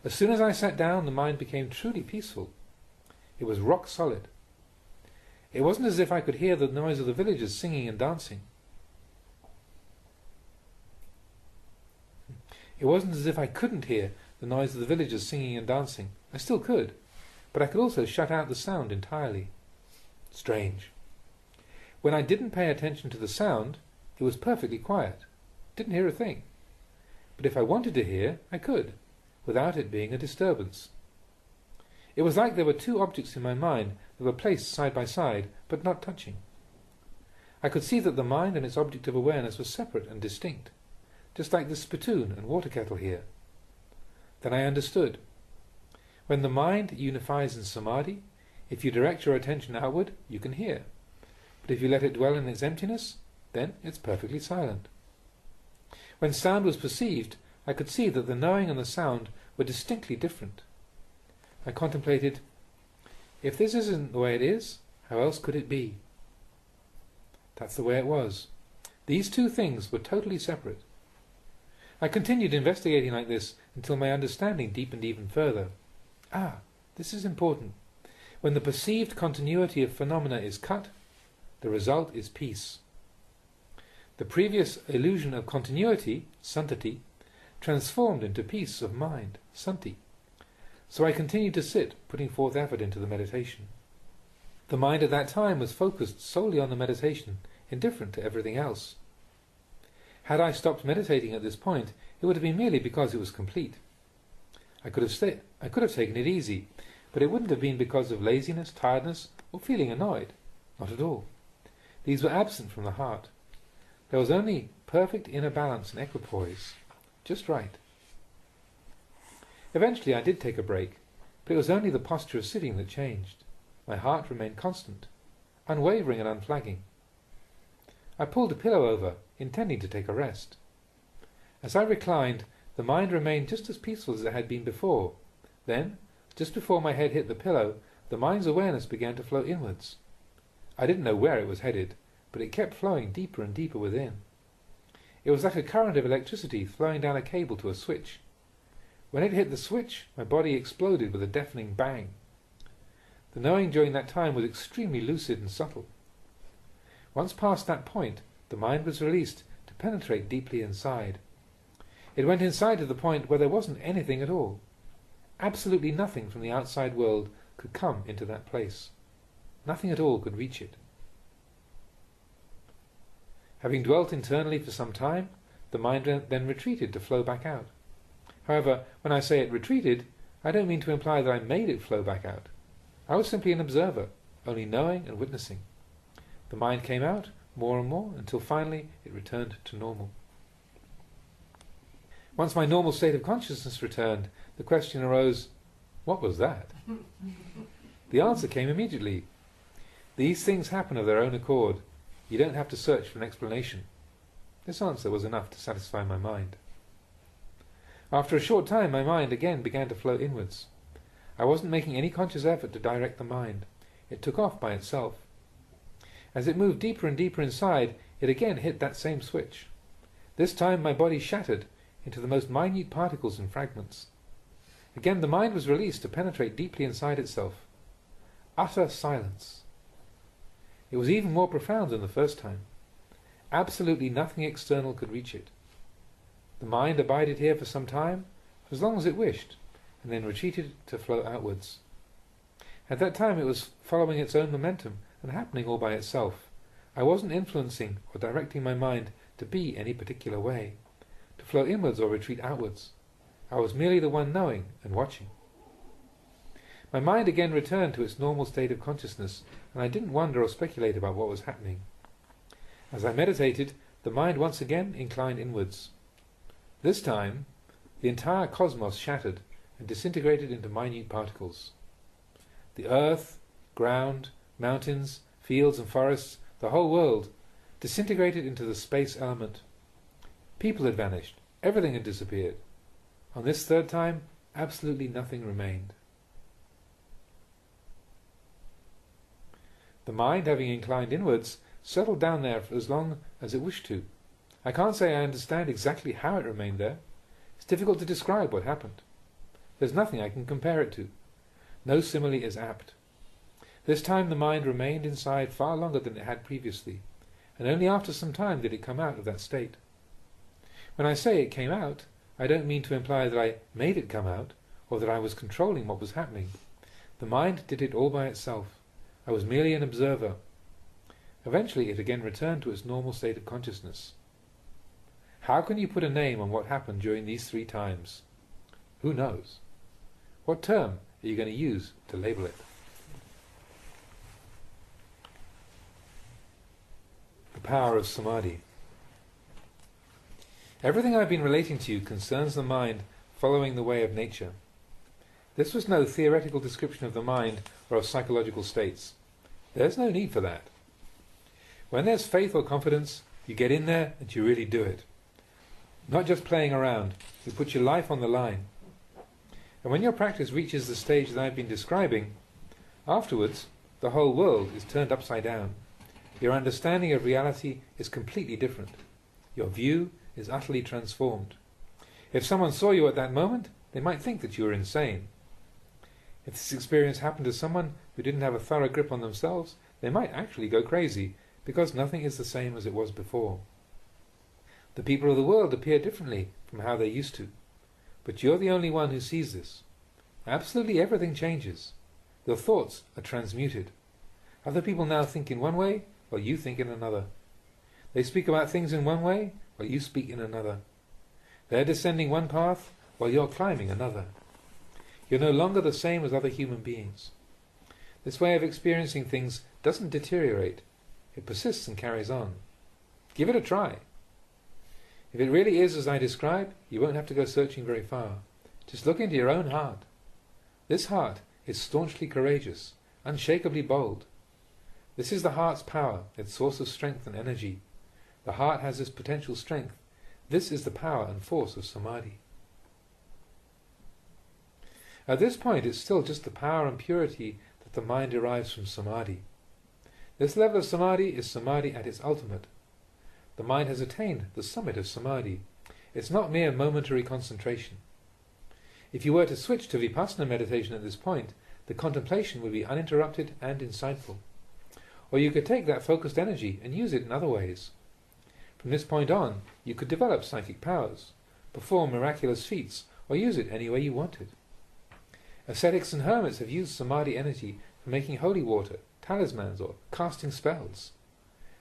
As soon as I sat down, the mind became truly peaceful. It was rock solid. It wasn't as if I could hear the noise of the villagers singing and dancing. It wasn't as if I couldn't hear the noise of the villagers singing and dancing. I still could, but I could also shut out the sound entirely. Strange. When I didn't pay attention to the sound, it was perfectly quiet. Didn't hear a thing. But if I wanted to hear, I could, without it being a disturbance. It was like there were two objects in my mind that were placed side by side, but not touching. I could see that the mind and its object of awareness were separate and distinct, just like the spittoon and water kettle here. Then I understood. When the mind unifies in samadhi, if you direct your attention outward, you can hear. But if you let it dwell in its emptiness, then it's perfectly silent. When sound was perceived, I could see that the knowing and the sound were distinctly different. I contemplated, if this isn't the way it is, how else could it be? That's the way it was. These two things were totally separate. I continued investigating like this until my understanding deepened even further. This is important. When the perceived continuity of phenomena is cut, the result is peace. The previous illusion of continuity, santati, transformed into peace of mind, santi. So I continued to sit, putting forth effort into the meditation. The mind at that time was focused solely on the meditation, indifferent to everything else. Had I stopped meditating at this point, it would have been merely because it was complete. I could have taken it easy, but it wouldn't have been because of laziness, tiredness, or feeling annoyed. Not at all. These were absent from the heart. There was only perfect inner balance and equipoise, just right. Eventually I did take a break, but it was only the posture of sitting that changed. My heart remained constant, unwavering and unflagging. I pulled a pillow over, intending to take a rest. As I reclined, the mind remained just as peaceful as it had been before. Then, just before my head hit the pillow, the mind's awareness began to flow inwards. I didn't know where it was headed, but it kept flowing deeper and deeper within. It was like a current of electricity flowing down a cable to a switch. When it hit the switch, my body exploded with a deafening bang. The knowing during that time was extremely lucid and subtle. Once past that point, the mind was released to penetrate deeply inside. It went inside to the point where there wasn't anything at all. Absolutely nothing from the outside world could come into that place. Nothing at all could reach it. Having dwelt internally for some time, the mind then retreated to flow back out. However, when I say it retreated, I don't mean to imply that I made it flow back out. I was simply an observer, only knowing and witnessing. The mind came out more and more until finally it returned to normal. Once my normal state of consciousness returned, the question arose, what was that? The answer came immediately. These things happen of their own accord. You don't have to search for an explanation. This answer was enough to satisfy my mind. After a short time, my mind again began to flow inwards. I wasn't making any conscious effort to direct the mind. It took off by itself. As it moved deeper and deeper inside, it again hit that same switch. This time my body shattered into the most minute particles and fragments. Again the mind was released to penetrate deeply inside itself. Utter silence. It was even more profound than the first time. Absolutely nothing external could reach it. The mind abided here for some time, for as long as it wished, and then retreated to flow outwards. At that time it was following its own momentum and happening all by itself. I wasn't influencing or directing my mind to be any particular way, to flow inwards or retreat outwards. I was merely the one knowing and watching. My mind again returned to its normal state of consciousness, and I didn't wonder or speculate about what was happening. As I meditated, the mind once again inclined inwards. This time, the entire cosmos shattered and disintegrated into minute particles. The earth, ground, mountains, fields and forests, the whole world, disintegrated into the space element. People had vanished, everything had disappeared. On this third time, absolutely nothing remained. The mind, having inclined inwards, settled down there for as long as it wished to. I can't say I understand exactly how it remained there. It's difficult to describe what happened. There's nothing I can compare it to. No simile is apt. This time the mind remained inside far longer than it had previously, and only after some time did it come out of that state. When I say it came out, I don't mean to imply that I made it come out, or that I was controlling what was happening. The mind did it all by itself. I was merely an observer. Eventually it again returned to its normal state of consciousness. How can you put a name on what happened during these 3 times? Who knows? What term are you going to use to label it? The power of samadhi. Everything I've been relating to you concerns the mind following the way of nature. This was no theoretical description of the mind or of psychological states. There's no need for that. When there's faith or confidence, you get in there and you really do it. Not just playing around, you put your life on the line. And when your practice reaches the stage that I've been describing, afterwards the whole world is turned upside down. Your understanding of reality is completely different. Your view is utterly transformed. If someone saw you at that moment, they might think that you were insane. If this experience happened to someone who didn't have a thorough grip on themselves, they might actually go crazy, because nothing is the same as it was before. The people of the world appear differently from how they used to, but you're the only one who sees this. Absolutely everything changes. Your thoughts are transmuted. Other people now think in one way, while you think in another. They speak about things in one way, while you speak in another. They're descending one path, while you're climbing another. You're no longer the same as other human beings. This way of experiencing things doesn't deteriorate. It persists and carries on. Give it a try. If it really is as I describe, you won't have to go searching very far. Just look into your own heart. This heart is staunchly courageous, unshakably bold. This is the heart's power, its source of strength and energy. The heart has this potential strength. This is the power and force of samadhi. At this point, it's still just the power and purity that the mind derives from samadhi. This level of samadhi is samadhi at its ultimate. The mind has attained the summit of samadhi. It's not mere momentary concentration. If you were to switch to vipassana meditation at this point, the contemplation would be uninterrupted and insightful. Or you could take that focused energy and use it in other ways. From this point on, you could develop psychic powers, perform miraculous feats, or use it any way you wanted. Ascetics and hermits have used samadhi energy for making holy water, talismans, or casting spells.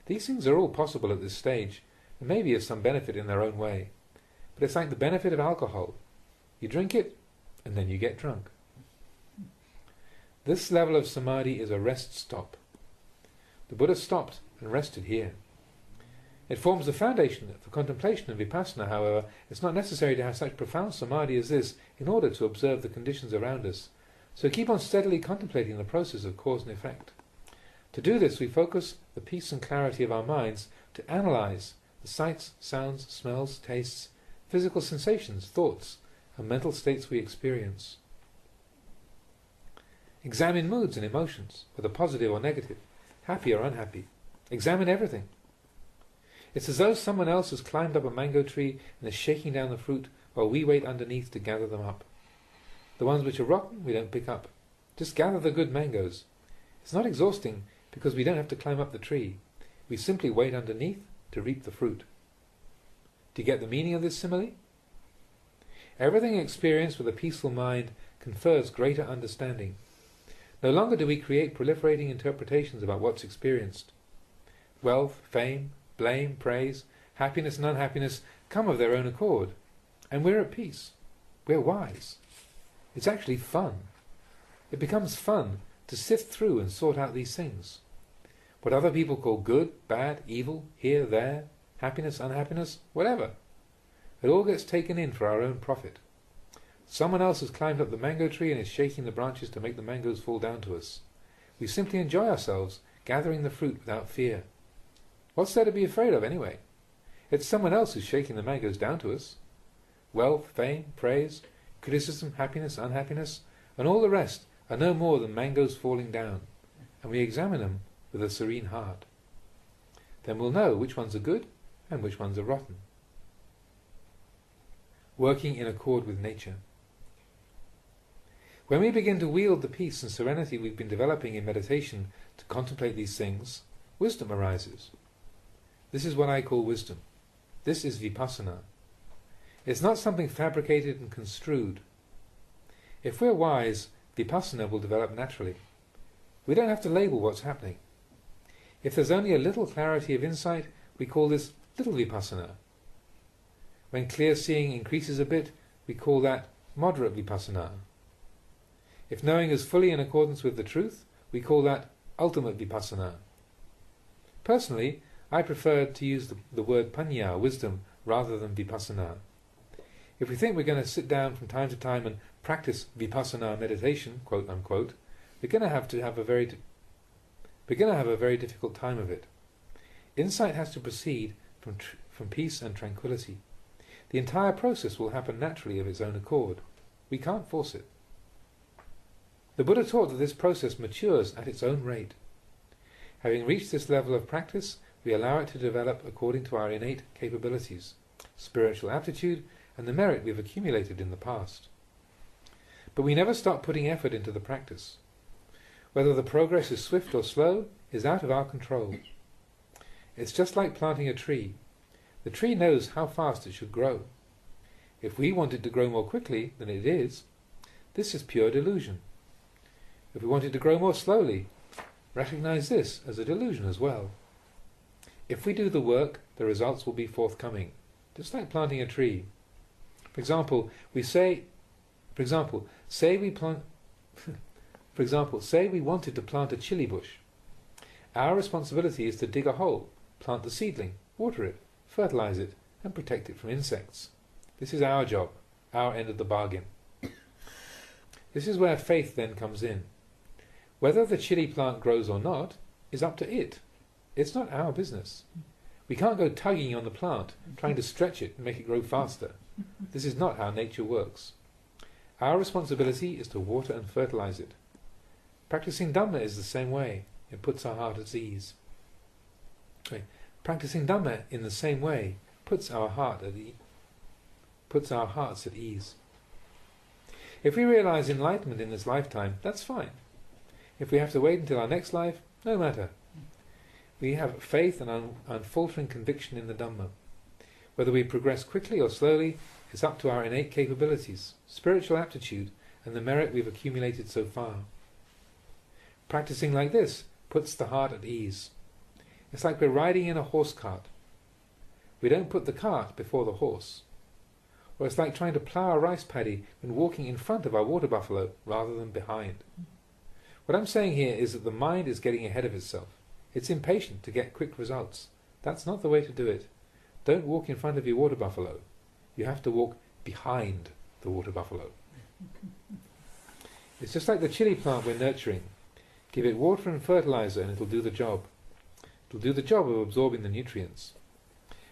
These things are all possible at this stage, and may be of some benefit in their own way. But it's like the benefit of alcohol. You drink it, and then you get drunk. This level of samadhi is a rest stop. The Buddha stopped and rested here. It forms the foundation for contemplation and vipassana. However, it's not necessary to have such profound samadhi as this in order to observe the conditions around us. So keep on steadily contemplating the process of cause and effect. To do this, we focus the peace and clarity of our minds to analyze the sights, sounds, smells, tastes, physical sensations, thoughts, and mental states we experience. Examine moods and emotions, whether positive or negative, happy or unhappy. Examine everything. It's as though someone else has climbed up a mango tree and is shaking down the fruit while we wait underneath to gather them up. The ones which are rotten we don't pick up. Just gather the good mangoes. It's not exhausting because we don't have to climb up the tree. We simply wait underneath to reap the fruit. Do you get the meaning of this simile? Everything experienced with a peaceful mind confers greater understanding. No longer do we create proliferating interpretations about what's experienced. Wealth, fame, blame, praise, happiness and unhappiness come of their own accord. And we're at peace. We're wise. It's actually fun. It becomes fun to sift through and sort out these things. What other people call good, bad, evil, here, there, happiness, unhappiness, whatever. It all gets taken in for our own profit. Someone else has climbed up the mango tree and is shaking the branches to make the mangoes fall down to us. We simply enjoy ourselves, gathering the fruit without fear. What's there to be afraid of, anyway? It's someone else who's shaking the mangoes down to us. Wealth, fame, praise, criticism, happiness, unhappiness, and all the rest are no more than mangoes falling down, and we examine them with a serene heart. Then we'll know which ones are good and which ones are rotten. Working in accord with nature. When we begin to wield the peace and serenity we've been developing in meditation to contemplate these things, wisdom arises. This is what I call wisdom. This is vipassana. It's not something fabricated and construed. If we're wise, vipassana will develop naturally. We don't have to label what's happening. If there's only a little clarity of insight, we call this little vipassana. When clear seeing increases a bit, we call that moderate vipassana. If knowing is fully in accordance with the truth, we call that ultimate vipassana. Personally, I prefer to use the word panya, wisdom, rather than vipassana. If we think we're going to sit down from time to time and practice vipassana meditation, quote unquote, we're going to have a very difficult time of it. Insight has to proceed from peace and tranquility. The entire process will happen naturally of its own accord. We can't force it. The Buddha taught that this process matures at its own rate. Having reached this level of practice, we allow it to develop according to our innate capabilities, spiritual aptitude, and the merit we've accumulated in the past. But we never stop putting effort into the practice. Whether the progress is swift or slow is out of our control. It's just like planting a tree. The tree knows how fast it should grow. If we want it to grow more quickly than it is, this is pure delusion. If we want it to grow more slowly, recognize this as a delusion as well. If we do the work, the results will be forthcoming, just like planting a tree. For example, say we wanted to plant a chili bush. Our responsibility is to dig a hole, plant the seedling, water it, fertilize it, and protect it from insects. This is our job, our end of the bargain. This is where faith then comes in. Whether the chili plant grows or not is up to it. It's not our business. We can't go tugging on the plant, trying to stretch it and make it grow faster. This is not how nature works. Our responsibility is to water and fertilize it. Practicing Dhamma is the same way. It puts our heart at ease. Okay. Practicing Dhamma in the same way puts our hearts at ease. If we realize enlightenment in this lifetime, that's fine. If we have to wait until our next life, no matter. We have faith and unfaltering conviction in the Dhamma. Whether we progress quickly or slowly is up to our innate capabilities, spiritual aptitude, and the merit we've accumulated so far. Practicing like this puts the heart at ease. It's like we're riding in a horse cart. We don't put the cart before the horse. Or it's like trying to plough a rice paddy when walking in front of our water buffalo rather than behind. What I'm saying here is that the mind is getting ahead of itself. It's impatient to get quick results. That's not the way to do it. Don't walk in front of your water buffalo. You have to walk behind the water buffalo. It's just like the chili plant we're nurturing. Give it water and fertilizer and it'll do the job. It'll do the job of absorbing the nutrients.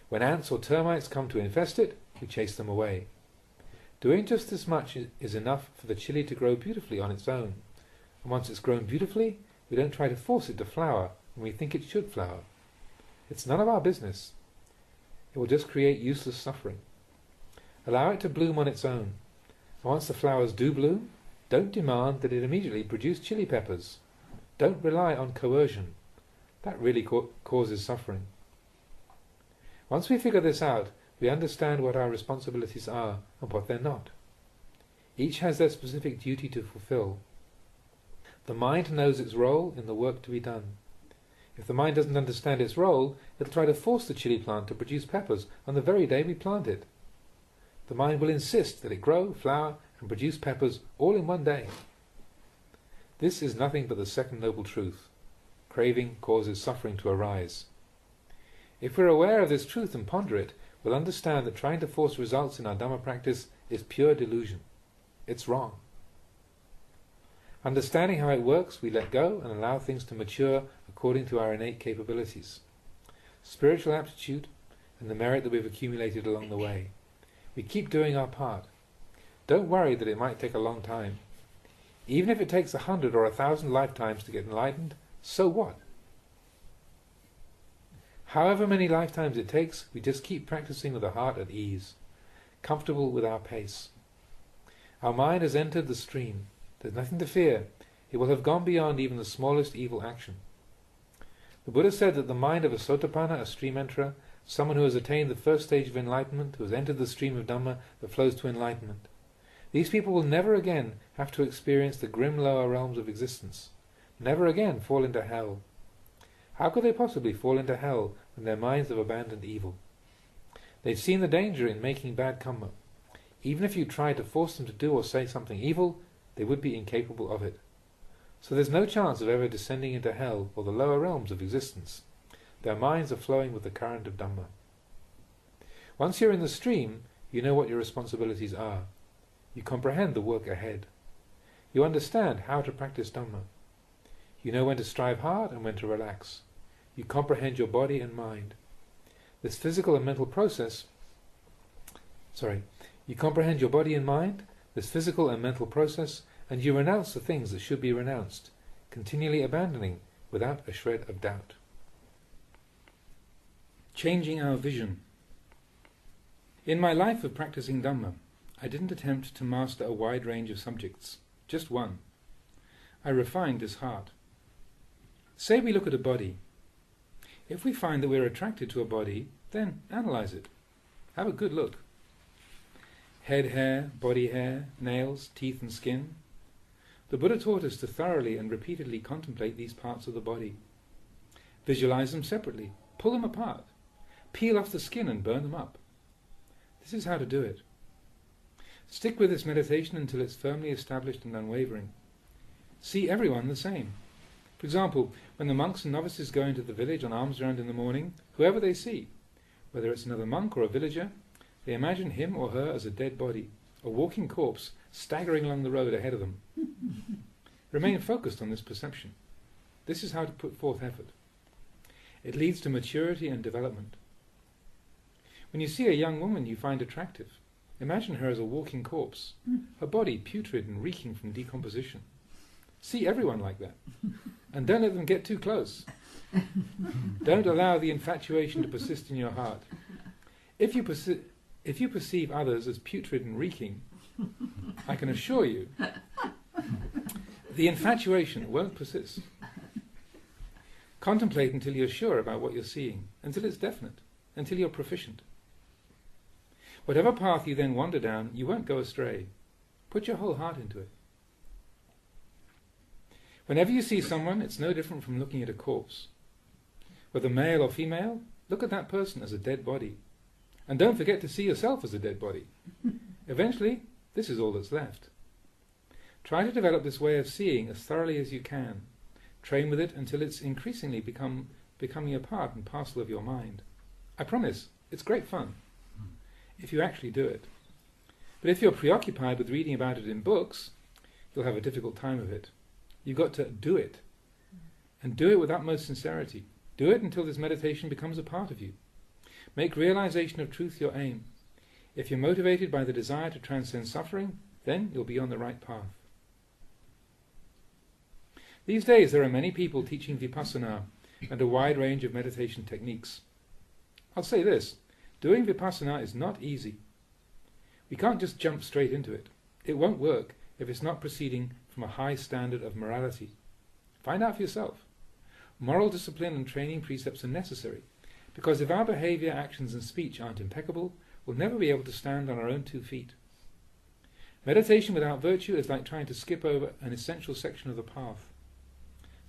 When ants or termites come to infest it, we chase them away. Doing just this much is enough for the chili to grow beautifully on its own. And once it's grown beautifully, we don't try to force it to flower when we think it should flower. It's none of our business. It will just create useless suffering. Allow it to bloom on its own. And once the flowers do bloom, don't demand that it immediately produce chili peppers. Don't rely on coercion. That really causes suffering. Once we figure this out, we understand what our responsibilities are and what they're not. Each has their specific duty to fulfill. The mind knows its role in the work to be done. If the mind doesn't understand its role, it'll try to force the chili plant to produce peppers on the very day we plant it. The mind will insist that it grow, flower, and produce peppers all in one day. This is nothing but the second noble truth. Craving causes suffering to arise. If we're aware of this truth and ponder it, we'll understand that trying to force results in our Dhamma practice is pure delusion. It's wrong. Understanding how it works, we let go and allow things to mature according to our innate capabilities, spiritual aptitude, and the merit that we've accumulated along the way. We keep doing our part. Don't worry that it might take a long time. Even if it takes 100 or 1,000 lifetimes to get enlightened, so what? However many lifetimes it takes, we just keep practicing with a heart at ease, comfortable with our pace. Our mind has entered the stream. There's nothing to fear. It will have gone beyond even the smallest evil action. The Buddha said that the mind of a Sotapanna, a stream enterer, someone who has attained the first stage of enlightenment, who has entered the stream of Dhamma that flows to enlightenment, these people will never again have to experience the grim lower realms of existence, never again fall into hell. How could they possibly fall into hell when their minds have abandoned evil? They've seen the danger in making bad karma. Even if you tried to force them to do or say something evil, they would be incapable of it. So there's no chance of ever descending into hell or the lower realms of existence. Their minds are flowing with the current of Dhamma. Once you're in the stream, you know what your responsibilities are. You comprehend the work ahead. You understand how to practice Dhamma. You know when to strive hard and when to relax. You comprehend your body and mind. This physical and mental process... You comprehend your body and mind, this physical and mental process, and you renounce the things that should be renounced, continually abandoning without a shred of doubt. Changing our vision. In my life of practicing Dhamma, I didn't attempt to master a wide range of subjects, just one. I refined this heart. Say we look at a body. If we find that we're attracted to a body, then analyze it. Have a good look. Head hair, body hair, nails, teeth and skin. The Buddha taught us to thoroughly and repeatedly contemplate these parts of the body. Visualize them separately. Pull them apart. Peel off the skin and burn them up. This is how to do it. Stick with this meditation until it's firmly established and unwavering. See everyone the same. For example, when the monks and novices go into the village on alms round in the morning, whoever they see, whether it's another monk or a villager, they imagine him or her as a dead body, a walking corpse staggering along the road ahead of them. Remain focused on this perception. This is how to put forth effort. It leads to maturity and development. When you see a young woman you find attractive, imagine her as a walking corpse, her body putrid and reeking from decomposition. See everyone like that. And don't let them get too close. Don't allow the infatuation to persist in your heart. If you perceive others as putrid and reeking, I can assure you, the infatuation won't persist. Contemplate until you're sure about what you're seeing, until it's definite, until you're proficient. Whatever path you then wander down, you won't go astray. Put your whole heart into it. Whenever you see someone, it's no different from looking at a corpse. Whether male or female, look at that person as a dead body. And don't forget to see yourself as a dead body. Eventually, this is all that's left. Try to develop this way of seeing as thoroughly as you can. Train with it until it's increasingly becoming a part and parcel of your mind. I promise, it's great fun, if you actually do it. But if you're preoccupied with reading about it in books, you'll have a difficult time of it. You've got to do it. And do it with utmost sincerity. Do it until this meditation becomes a part of you. Make realization of truth your aim. If you're motivated by the desire to transcend suffering, then you'll be on the right path. These days there are many people teaching vipassana and a wide range of meditation techniques. I'll say this, doing vipassana is not easy. We can't just jump straight into it. It won't work if it's not proceeding from a high standard of morality. Find out for yourself. Moral discipline and training precepts are necessary, because if our behavior, actions and speech aren't impeccable, we'll never be able to stand on our own 2 feet. Meditation without virtue is like trying to skip over an essential section of the path.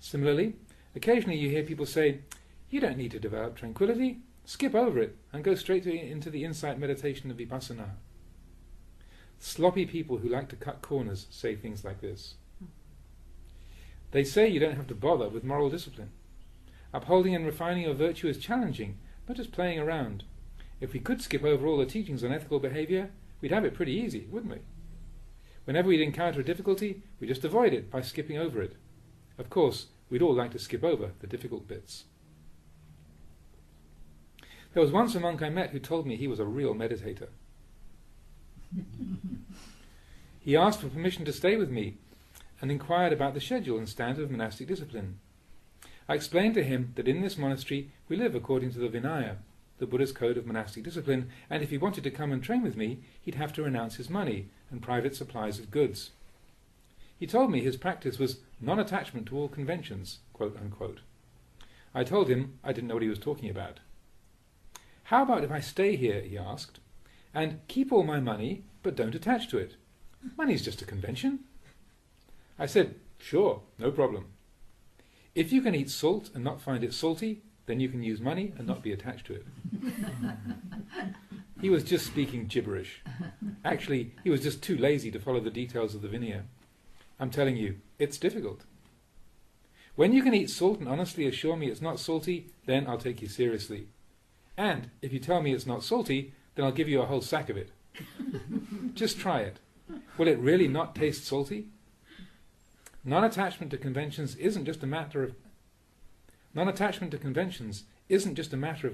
Similarly, occasionally you hear people say, you don't need to develop tranquility, skip over it and go straight into the insight meditation of vipassana. Sloppy people who like to cut corners say things like this. They say you don't have to bother with moral discipline. Upholding and refining your virtue is challenging, not just playing around. If we could skip over all the teachings on ethical behavior, we'd have it pretty easy, wouldn't we? Whenever we'd encounter a difficulty, we just avoid it by skipping over it. Of course, we'd all like to skip over the difficult bits. There was once a monk I met who told me he was a real meditator. He asked for permission to stay with me and inquired about the schedule and standard of monastic discipline. I explained to him that in this monastery we live according to the Vinaya, the Buddha's code of monastic discipline, and if he wanted to come and train with me, he'd have to renounce his money and private supplies of goods. He told me his practice was non-attachment to all conventions, quote unquote. I told him I didn't know what he was talking about. How about if I stay here, he asked, and keep all my money, but don't attach to it? Money's just a convention. I said, sure, no problem. If you can eat salt and not find it salty, then you can use money and not be attached to it. He was just speaking gibberish. Actually, he was just too lazy to follow the details of the Vinaya. I'm telling you, it's difficult. When you can eat salt and honestly assure me it's not salty, then I'll take you seriously. And if you tell me it's not salty, then I'll give you a whole sack of it. Just try it. Will it really not taste salty? Non-attachment to conventions isn't just a matter of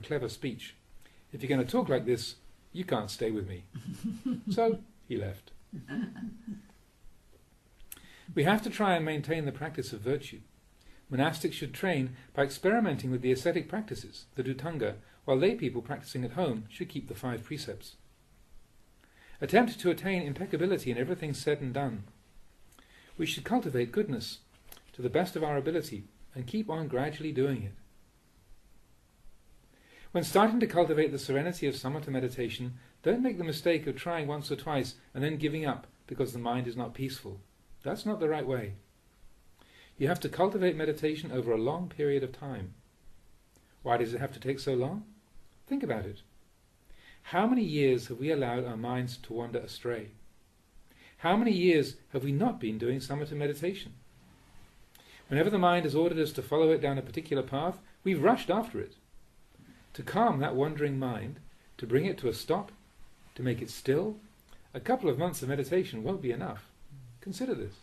clever speech. If you're going to talk like this, you can't stay with me. So he left. We have to try and maintain the practice of virtue. Monastics should train by experimenting with the ascetic practices, the dhutanga, while lay people practicing at home should keep the 5 precepts. Attempt to attain impeccability in everything said and done. We should cultivate goodness to the best of our ability and keep on gradually doing it. When starting to cultivate the serenity of samatha meditation, don't make the mistake of trying once or twice and then giving up because the mind is not peaceful. That's not the right way. You have to cultivate meditation over a long period of time. Why does it have to take so long? Think about it. How many years have we allowed our minds to wander astray? How many years have we not been doing samatha meditation? Whenever the mind has ordered us to follow it down a particular path, we've rushed after it. To calm that wandering mind, to bring it to a stop, to make it still, a couple of months of meditation won't be enough. Consider this.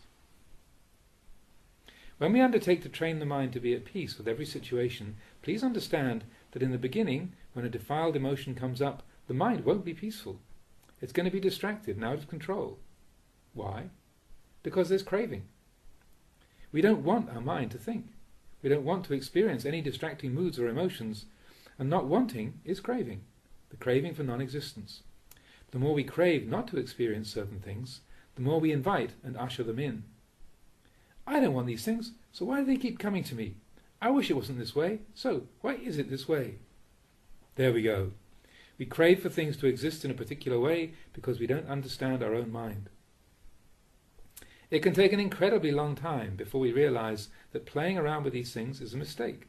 When we undertake to train the mind to be at peace with every situation, please understand that in the beginning, when a defiled emotion comes up, the mind won't be peaceful. It's going to be distracted and out of control. Why? Because there's craving. We don't want our mind to think. We don't want to experience any distracting moods or emotions, and not wanting is craving, the craving for non-existence. The more we crave not to experience certain things, the more we invite and usher them in. I don't want these things, so why do they keep coming to me? I wish it wasn't this way, so why is it this way? There we go. We crave for things to exist in a particular way because we don't understand our own mind. It can take an incredibly long time before we realize that playing around with these things is a mistake.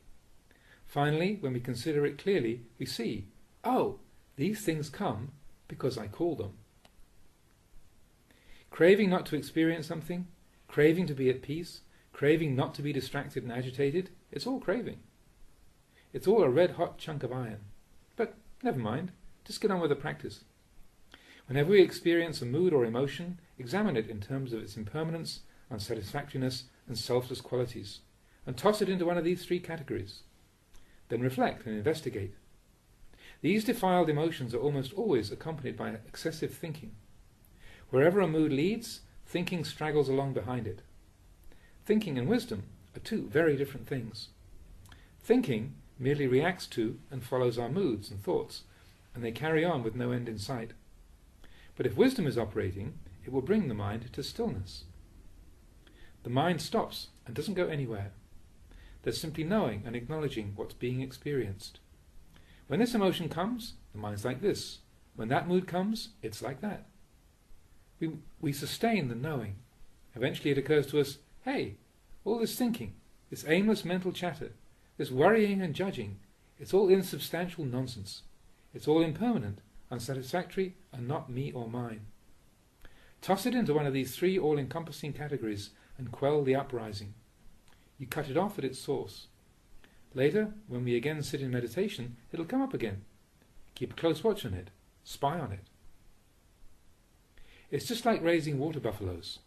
Finally, when we consider it clearly, we see, oh, these things come because I call them. Craving not to experience something, craving to be at peace, craving not to be distracted and agitated, it's all craving. It's all a red-hot chunk of iron. But never mind, just get on with the practice. Whenever we experience a mood or emotion, examine it in terms of its impermanence, unsatisfactoriness, and selfless qualities, and toss it into one of these three categories. Then reflect and investigate. These defiled emotions are almost always accompanied by excessive thinking. Wherever a mood leads, thinking straggles along behind it. Thinking and wisdom are two very different things. Thinking merely reacts to and follows our moods and thoughts, and they carry on with no end in sight. But if wisdom is operating, it will bring the mind to stillness. The mind stops and doesn't go anywhere. There's simply knowing and acknowledging what's being experienced. When this emotion comes, the mind's like this. When that mood comes, it's like that. We sustain the knowing. Eventually it occurs to us, hey, all this thinking, this aimless mental chatter, this worrying and judging, it's all insubstantial nonsense. It's all impermanent, unsatisfactory, and not me or mine. Toss it into one of these three all-encompassing categories and quell the uprising. You cut it off at its source. Later, when we again sit in meditation, it'll come up again. Keep a close watch on it. Spy on it. It's just like raising water buffaloes.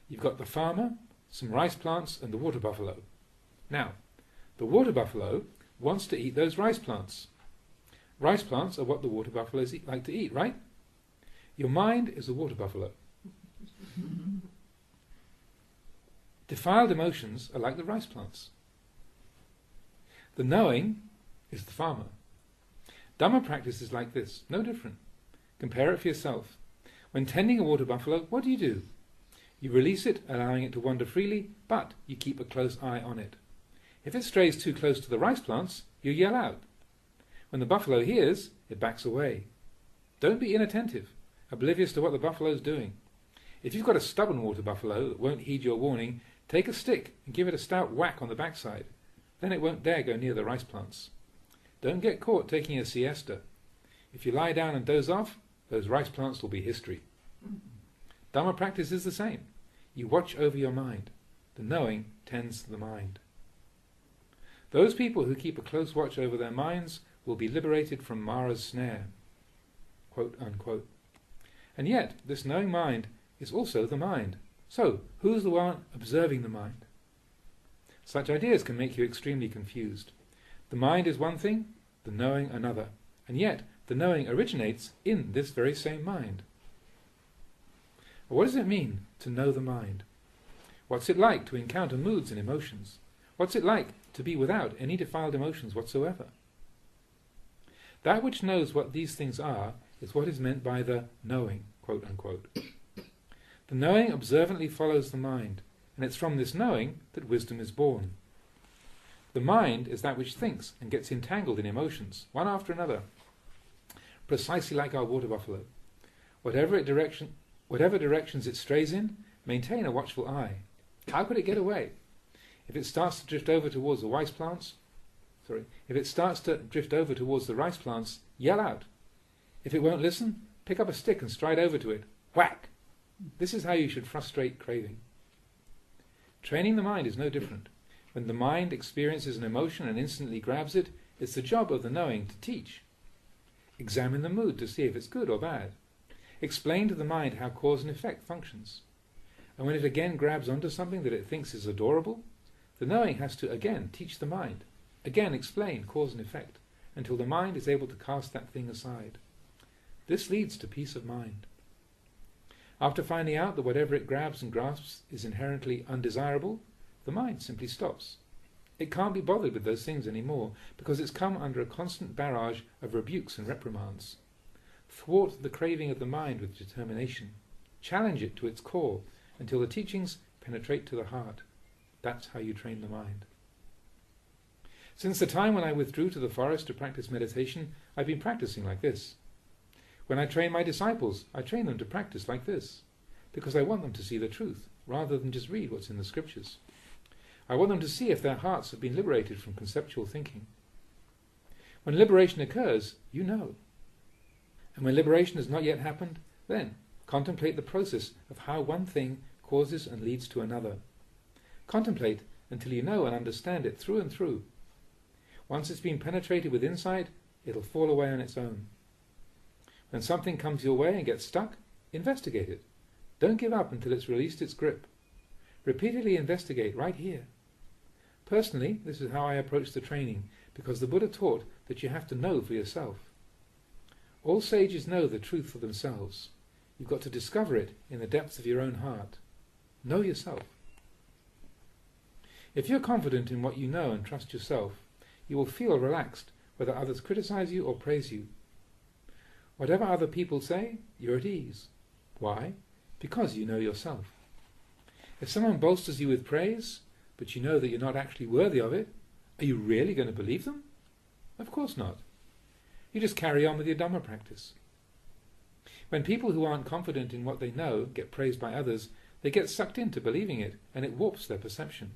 You've got the farmer, some rice plants, and the water buffalo. Now, the water buffalo wants to eat those rice plants. Rice plants are what the water buffaloes like to eat, right? Your mind is a water buffalo. Defiled emotions are like the rice plants. The knowing is the farmer. Dhamma practice is like this, no different. Compare it for yourself. When tending a water buffalo, what do? You release it, allowing it to wander freely, but you keep a close eye on it. If it strays too close to the rice plants, you yell out. When the buffalo hears, it backs away. Don't be inattentive, oblivious to what the buffalo's doing. If you've got a stubborn water buffalo that won't heed your warning, take a stick and give it a stout whack on the backside. Then it won't dare go near the rice plants. Don't get caught taking a siesta. If you lie down and doze off, those rice plants will be history. Dhamma practice is the same. You watch over your mind. The knowing tends the mind. Those people who keep a close watch over their minds will be liberated from Mara's snare, quote unquote. And yet, this knowing mind is also the mind. So, who's the one observing the mind? Such ideas can make you extremely confused. The mind is one thing, the knowing another, and yet the knowing originates in this very same mind. What does it mean to know the mind? What's it like to encounter moods and emotions? What's it like to be without any defiled emotions whatsoever? That which knows what these things are is what is meant by the knowing, quote unquote. The knowing observantly follows the mind, and it's from this knowing that wisdom is born. The mind is that which thinks and gets entangled in emotions, one after another, precisely like our water buffalo. Whatever directions it strays in, maintain a watchful eye. How could it get away? If it starts to drift over towards the rice plants, yell out. If it won't listen, pick up a stick and stride over to it. Whack! This is how you should frustrate craving. Training the mind is no different. When the mind experiences an emotion and instantly grabs it, it's the job of the knowing to teach. Examine the mood to see if it's good or bad. Explain to the mind how cause and effect functions. And when it again grabs onto something that it thinks is adorable, the knowing has to again teach the mind, again explain cause and effect, until the mind is able to cast that thing aside. This leads to peace of mind. After finding out that whatever it grabs and grasps is inherently undesirable, the mind simply stops. It can't be bothered with those things anymore, because it's come under a constant barrage of rebukes and reprimands. Thwart the craving of the mind with determination. Challenge it to its core until the teachings penetrate to the heart. That's how you train the mind. Since the time when I withdrew to the forest to practice meditation, I've been practicing like this. When I train my disciples, I train them to practice like this, because I want them to see the truth, rather than just read what's in the scriptures. I want them to see if their hearts have been liberated from conceptual thinking. When liberation occurs, you know. And when liberation has not yet happened, then contemplate the process of how one thing causes and leads to another. Contemplate until you know and understand it through and through. Once it's been penetrated with insight, it'll fall away on its own. When something comes your way and gets stuck, investigate it. Don't give up until it's released its grip. Repeatedly investigate right here. Personally, this is how I approach the training, because the Buddha taught that you have to know for yourself. All sages know the truth for themselves. You've got to discover it in the depths of your own heart. Know yourself. If you're confident in what you know and trust yourself, you will feel relaxed whether others criticize you or praise you. Whatever other people say, you're at ease. Why? Because you know yourself. If someone bolsters you with praise, but you know that you're not actually worthy of it, are you really going to believe them? Of course not. You just carry on with your Dhamma practice. When people who aren't confident in what they know get praised by others, they get sucked into believing it, and it warps their perception.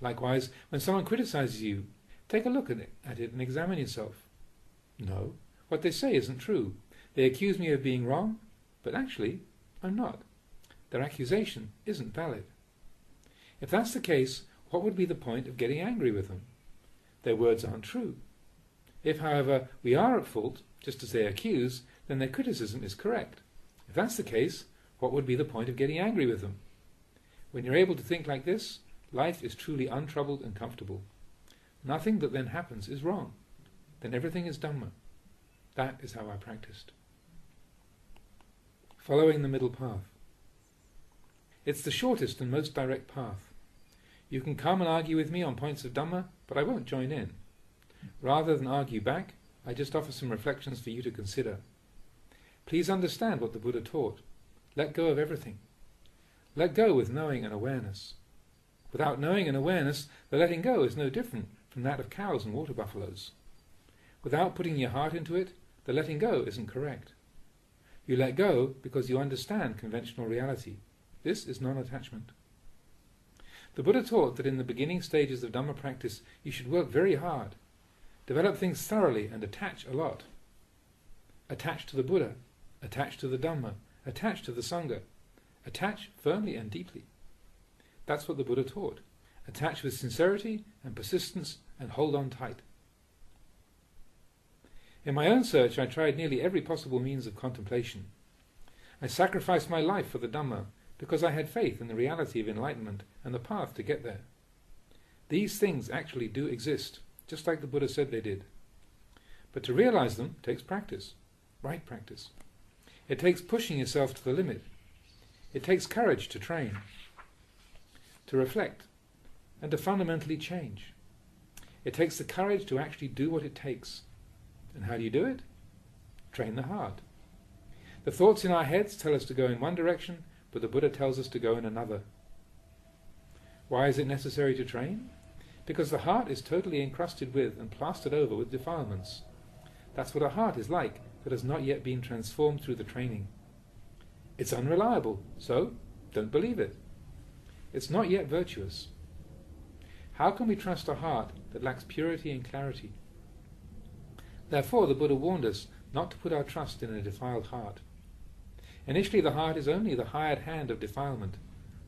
Likewise, when someone criticizes you, take a look at it and examine yourself. No, what they say isn't true. They accuse me of being wrong, but actually, I'm not. Their accusation isn't valid. If that's the case, what would be the point of getting angry with them? Their words aren't true. If, however, we are at fault, just as they accuse, then their criticism is correct. If that's the case, what would be the point of getting angry with them? When you're able to think like this, life is truly untroubled and comfortable. Nothing that then happens is wrong. Then everything is Dhamma. That is how I practiced. Following the middle path. It's the shortest and most direct path. You can come and argue with me on points of Dhamma, but I won't join in. Rather than argue back, I just offer some reflections for you to consider. Please understand what the Buddha taught. Let go of everything. Let go with knowing and awareness. Without knowing and awareness, the letting go is no different from that of cows and water buffaloes. Without putting your heart into it, the letting go isn't correct. You let go because you understand conventional reality. This is non-attachment. The Buddha taught that in the beginning stages of Dhamma practice you should work very hard, develop things thoroughly and attach a lot. Attach to the Buddha, attach to the Dhamma, attach to the Sangha, attach firmly and deeply. That's what the Buddha taught. Attach with sincerity and persistence and hold on tight. In my own search I tried nearly every possible means of contemplation. I sacrificed my life for the Dhamma because I had faith in the reality of enlightenment and the path to get there. These things actually do exist, just like the Buddha said they did. But to realize them takes practice, right practice. It takes pushing yourself to the limit. It takes courage to train, to reflect, and to fundamentally change. It takes the courage to actually do what it takes. And how do you do it? Train the heart. The thoughts in our heads tell us to go in one direction, but the Buddha tells us to go in another. Why is it necessary to train? Because the heart is totally encrusted with and plastered over with defilements. That's what a heart is like that has not yet been transformed through the training. It's unreliable, so don't believe it. It's not yet virtuous. How can we trust a heart that lacks purity and clarity? Therefore the Buddha warned us not to put our trust in a defiled heart. Initially the heart is only the hired hand of defilement,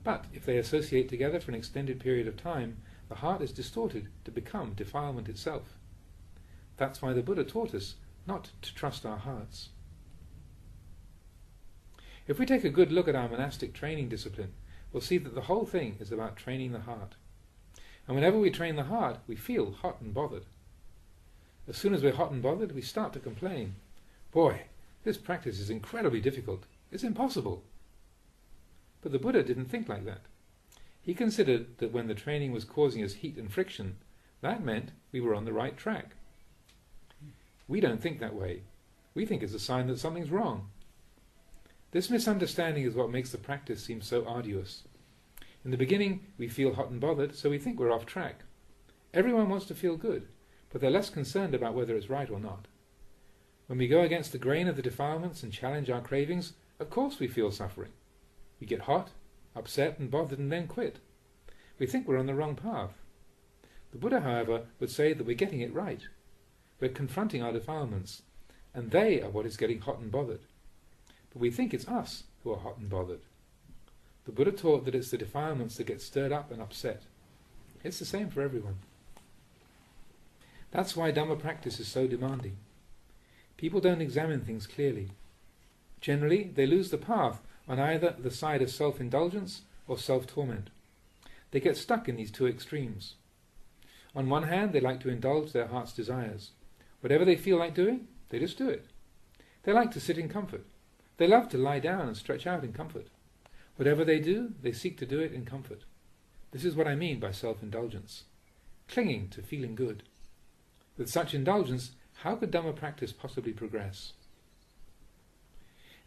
but if they associate together for an extended period of time, the heart is distorted to become defilement itself. That's why the Buddha taught us not to trust our hearts. If we take a good look at our monastic training discipline, we'll see that the whole thing is about training the heart. And whenever we train the heart, we feel hot and bothered. As soon as we're hot and bothered, we start to complain. Boy, this practice is incredibly difficult. It's impossible. But the Buddha didn't think like that. He considered that when the training was causing us heat and friction, that meant we were on the right track. We don't think that way. We think it's a sign that something's wrong. This misunderstanding is what makes the practice seem so arduous. In the beginning, we feel hot and bothered, so we think we're off track. Everyone wants to feel good, but they're less concerned about whether it's right or not. When we go against the grain of the defilements and challenge our cravings, of course we feel suffering. We get hot, upset and bothered and then quit. We think we're on the wrong path. The Buddha, however, would say that we're getting it right. We're confronting our defilements, and they are what is getting hot and bothered. But we think it's us who are hot and bothered. The Buddha taught that it's the defilements that get stirred up and upset. It's the same for everyone. That's why Dhamma practice is so demanding. People don't examine things clearly. Generally, they lose the path on either the side of self-indulgence or self-torment. They get stuck in these two extremes. On one hand, they like to indulge their heart's desires. Whatever they feel like doing, they just do it. They like to sit in comfort. They love to lie down and stretch out in comfort. Whatever they do, they seek to do it in comfort. This is what I mean by self-indulgence. Clinging to feeling good. With such indulgence, how could Dhamma practice possibly progress?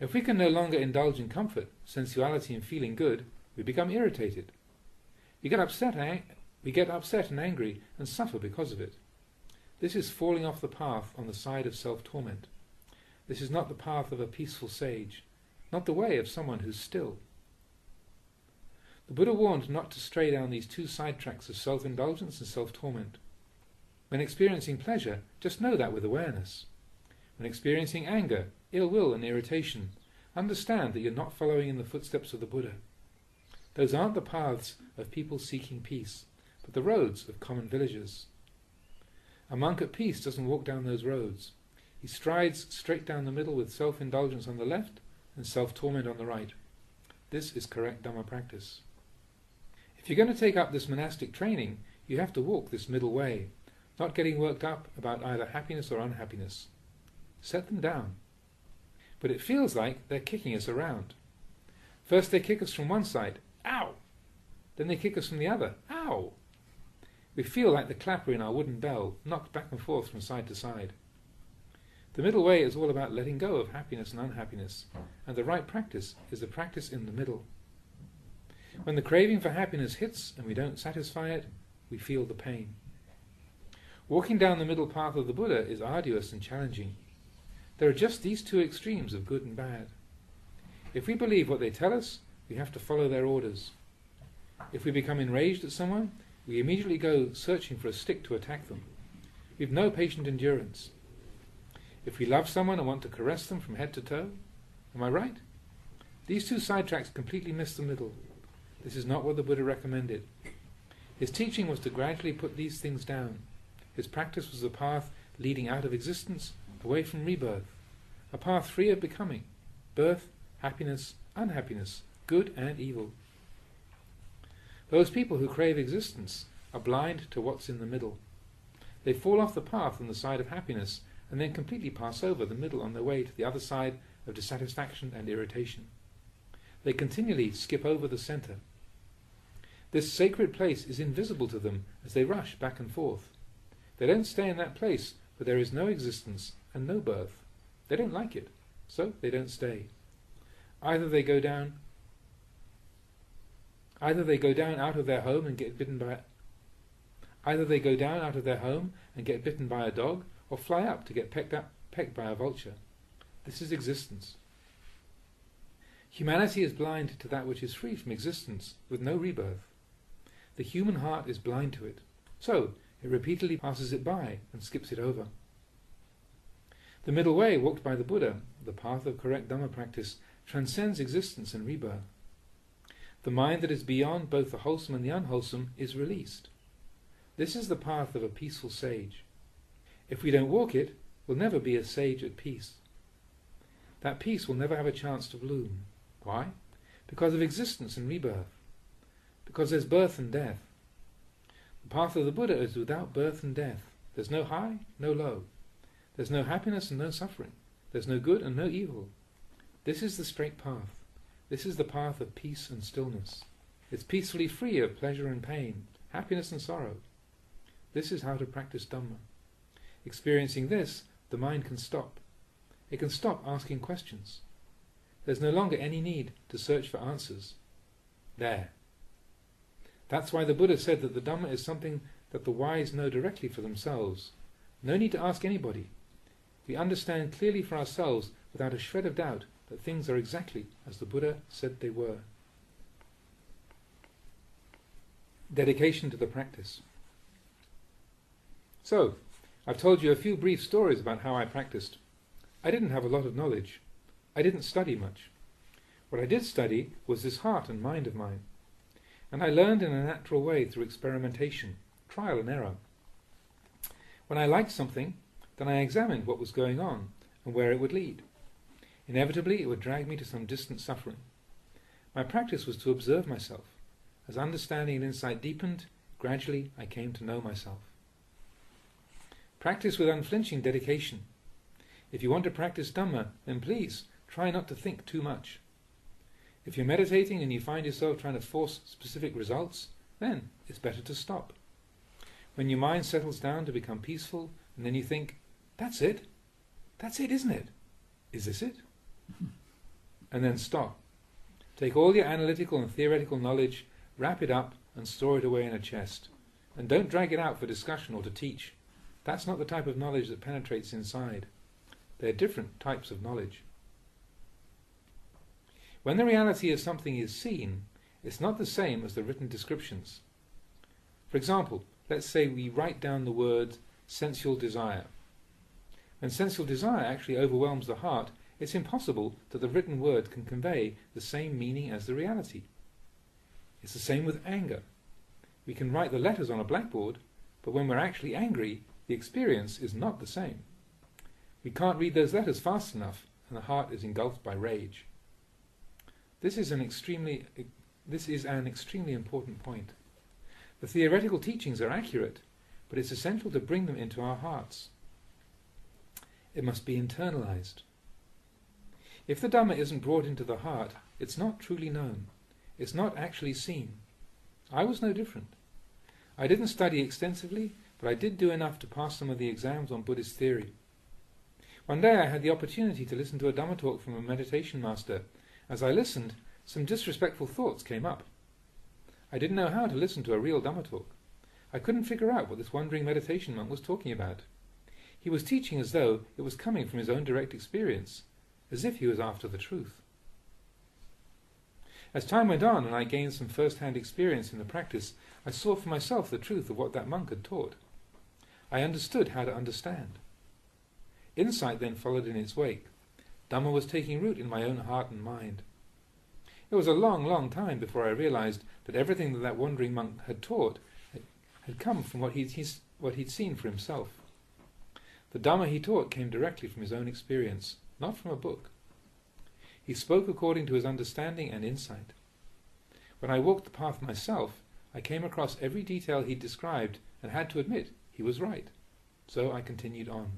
If we can no longer indulge in comfort, sensuality and feeling good, we become irritated. We get upset and angry and suffer because of it. This is falling off the path on the side of self-torment. This is not the path of a peaceful sage, not the way of someone who's still. The Buddha warned not to stray down these two side tracks of self-indulgence and self-torment. When experiencing pleasure, just know that with awareness. When experiencing anger, ill will and irritation, understand that you're not following in the footsteps of the Buddha. Those aren't the paths of people seeking peace, but the roads of common villagers. A monk at peace doesn't walk down those roads. He strides straight down the middle with self-indulgence on the left and self-torment on the right. This is correct Dhamma practice. If you're going to take up this monastic training, you have to walk this middle way, not getting worked up about either happiness or unhappiness. Set them down. But it feels like they're kicking us around. First they kick us from one side, ow! Then they kick us from the other, ow! We feel like the clapper in our wooden bell, knocked back and forth from side to side. The middle way is all about letting go of happiness and unhappiness, and the right practice is the practice in the middle. When the craving for happiness hits and we don't satisfy it, we feel the pain. Walking down the middle path of the Buddha is arduous and challenging. There are just these two extremes of good and bad. If we believe what they tell us, we have to follow their orders. If we become enraged at someone, we immediately go searching for a stick to attack them. We have no patient endurance. If we love someone and want to caress them from head to toe, am I right? These two sidetracks completely miss the middle. This is not what the Buddha recommended. His teaching was to gradually put these things down. His practice was the path leading out of existence, away from rebirth, a path free of becoming, birth, happiness, unhappiness, good and evil. Those people who crave existence are blind to what's in the middle. They fall off the path on the side of happiness and then completely pass over the middle on their way to the other side of dissatisfaction and irritation. They continually skip over the centre. This sacred place is invisible to them as they rush back and forth. They don't stay in that place where there is no existence and no birth. They don't like it, so they don't stay. Either they go down out of their home and get bitten by a dog, or fly up to get pecked by a vulture. This is existence. Humanity is blind to that which is free from existence, with no rebirth. The human heart is blind to it, so it repeatedly passes it by and skips it over. The middle way walked by the Buddha, the path of correct Dhamma practice, transcends existence and rebirth. The mind that is beyond both the wholesome and the unwholesome is released. This is the path of a peaceful sage. If we don't walk it, we'll never be a sage at peace. That peace will never have a chance to bloom. Why? Because of existence and rebirth. Because there's birth and death. The path of the Buddha is without birth and death. There's no high, no low. There's no happiness and no suffering. There's no good and no evil. This is the straight path. This is the path of peace and stillness. It's peacefully free of pleasure and pain, happiness and sorrow. This is how to practice Dhamma. Experiencing this, the mind can stop. It can stop asking questions. There's no longer any need to search for answers. There. That's why the Buddha said that the Dhamma is something that the wise know directly for themselves. No need to ask anybody. We understand clearly for ourselves, without a shred of doubt, that things are exactly as the Buddha said they were. Dedication to the practice. So, I've told you a few brief stories about how I practiced. I didn't have a lot of knowledge. I didn't study much. What I did study was this heart and mind of mine. And I learned in a natural way through experimentation, trial and error. When I liked something, then I examined what was going on and where it would lead. Inevitably, it would drag me to some distant suffering. My practice was to observe myself. As understanding and insight deepened, gradually I came to know myself. Practice with unflinching dedication. If you want to practice Dhamma, then please try not to think too much. If you're meditating and you find yourself trying to force specific results, then it's better to stop. When your mind settles down to become peaceful, and then you think, that's it, isn't it? Is this it? And then stop. Take all your analytical and theoretical knowledge, wrap it up and store it away in a chest. And don't drag it out for discussion or to teach. That's not the type of knowledge that penetrates inside. They're different types of knowledge. When the reality of something is seen, it's not the same as the written descriptions. For example, let's say we write down the word sensual desire. When sensual desire actually overwhelms the heart, it's impossible that the written word can convey the same meaning as the reality. It's the same with anger. We can write the letters on a blackboard, but when we're actually angry, the experience is not the same. We can't read those letters fast enough, and the heart is engulfed by rage. This is an extremely important point. The theoretical teachings are accurate, but it's essential to bring them into our hearts. It must be internalized. If the Dhamma isn't brought into the heart, it's not truly known. It's not actually seen. I was no different. I didn't study extensively, but I did do enough to pass some of the exams on Buddhist theory. One day I had the opportunity to listen to a Dhamma talk from a meditation master. As I listened, some disrespectful thoughts came up. I didn't know how to listen to a real Dhamma talk. I couldn't figure out what this wandering meditation monk was talking about. He was teaching as though it was coming from his own direct experience, as if he was after the truth. As time went on and I gained some first-hand experience in the practice, I saw for myself the truth of what that monk had taught. I understood how to understand. Insight then followed in its wake. Dhamma was taking root in my own heart and mind. It was a long, long time before I realized that everything that wandering monk had taught had come from what he'd seen for himself. The Dhamma he taught came directly from his own experience, not from a book. He spoke according to his understanding and insight. When I walked the path myself, I came across every detail he described and had to admit he was right. So I continued on.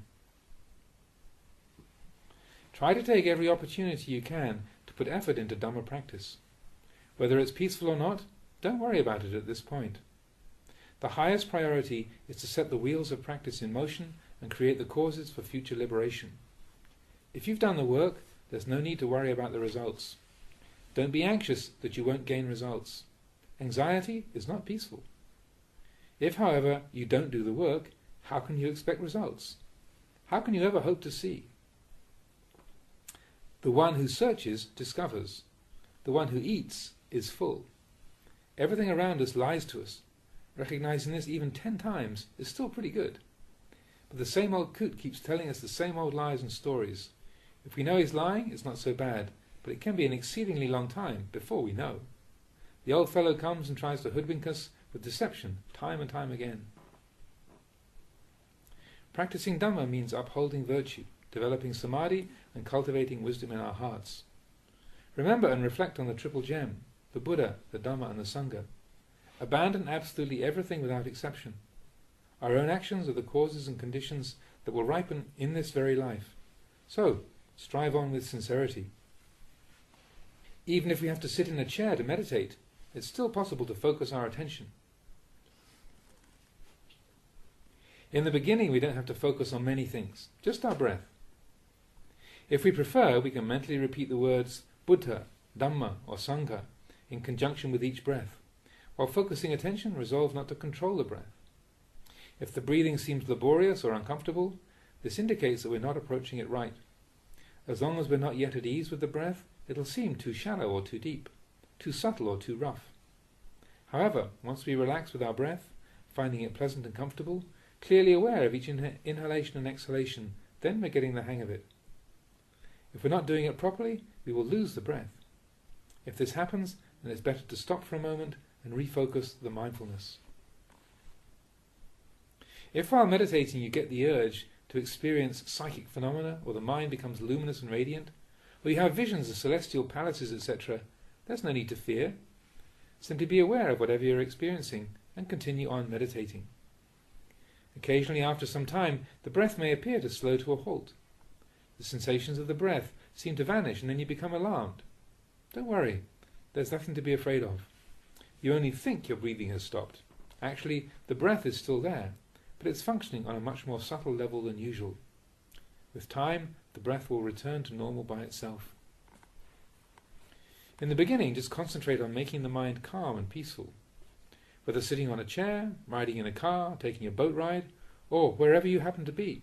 Try to take every opportunity you can to put effort into Dhamma practice. Whether it's peaceful or not, don't worry about it at this point. The highest priority is to set the wheels of practice in motion and create the causes for future liberation. If you've done the work, there's no need to worry about the results. Don't be anxious that you won't gain results. Anxiety is not peaceful. If, however, you don't do the work, how can you expect results? How can you ever hope to see? The one who searches discovers. The one who eats is full. Everything around us lies to us. Recognizing this even 10 times is still pretty good. But the same old coot keeps telling us the same old lies and stories. If we know he's lying, it's not so bad, but it can be an exceedingly long time before we know. The old fellow comes and tries to hoodwink us with deception time and time again. Practicing Dhamma means upholding virtue, developing samadhi and cultivating wisdom in our hearts. Remember and reflect on the triple gem, the Buddha, the Dhamma and the Sangha. Abandon absolutely everything without exception. Our own actions are the causes and conditions that will ripen in this very life. So, strive on with sincerity. Even if we have to sit in a chair to meditate, it's still possible to focus our attention. In the beginning, we don't have to focus on many things, just our breath. If we prefer, we can mentally repeat the words Buddha, Dhamma or Sangha in conjunction with each breath. While focusing attention, resolve not to control the breath. If the breathing seems laborious or uncomfortable, this indicates that we're not approaching it right. As long as we're not yet at ease with the breath, it'll seem too shallow or too deep, too subtle or too rough. However, once we relax with our breath, finding it pleasant and comfortable, clearly aware of each inhalation and exhalation, then we're getting the hang of it. If we're not doing it properly, we will lose the breath. If this happens, then it's better to stop for a moment and refocus the mindfulness. If while meditating you get the urge to experience psychic phenomena, or the mind becomes luminous and radiant, or you have visions of celestial palaces, etc., there's no need to fear. Simply be aware of whatever you're experiencing and continue on meditating. Occasionally, after some time, the breath may appear to slow to a halt. The sensations of the breath seem to vanish and then you become alarmed. Don't worry, there's nothing to be afraid of. You only think your breathing has stopped. Actually, the breath is still there, but it's functioning on a much more subtle level than usual. With time, the breath will return to normal by itself. In the beginning, just concentrate on making the mind calm and peaceful. Whether sitting on a chair, riding in a car, taking a boat ride, or wherever you happen to be,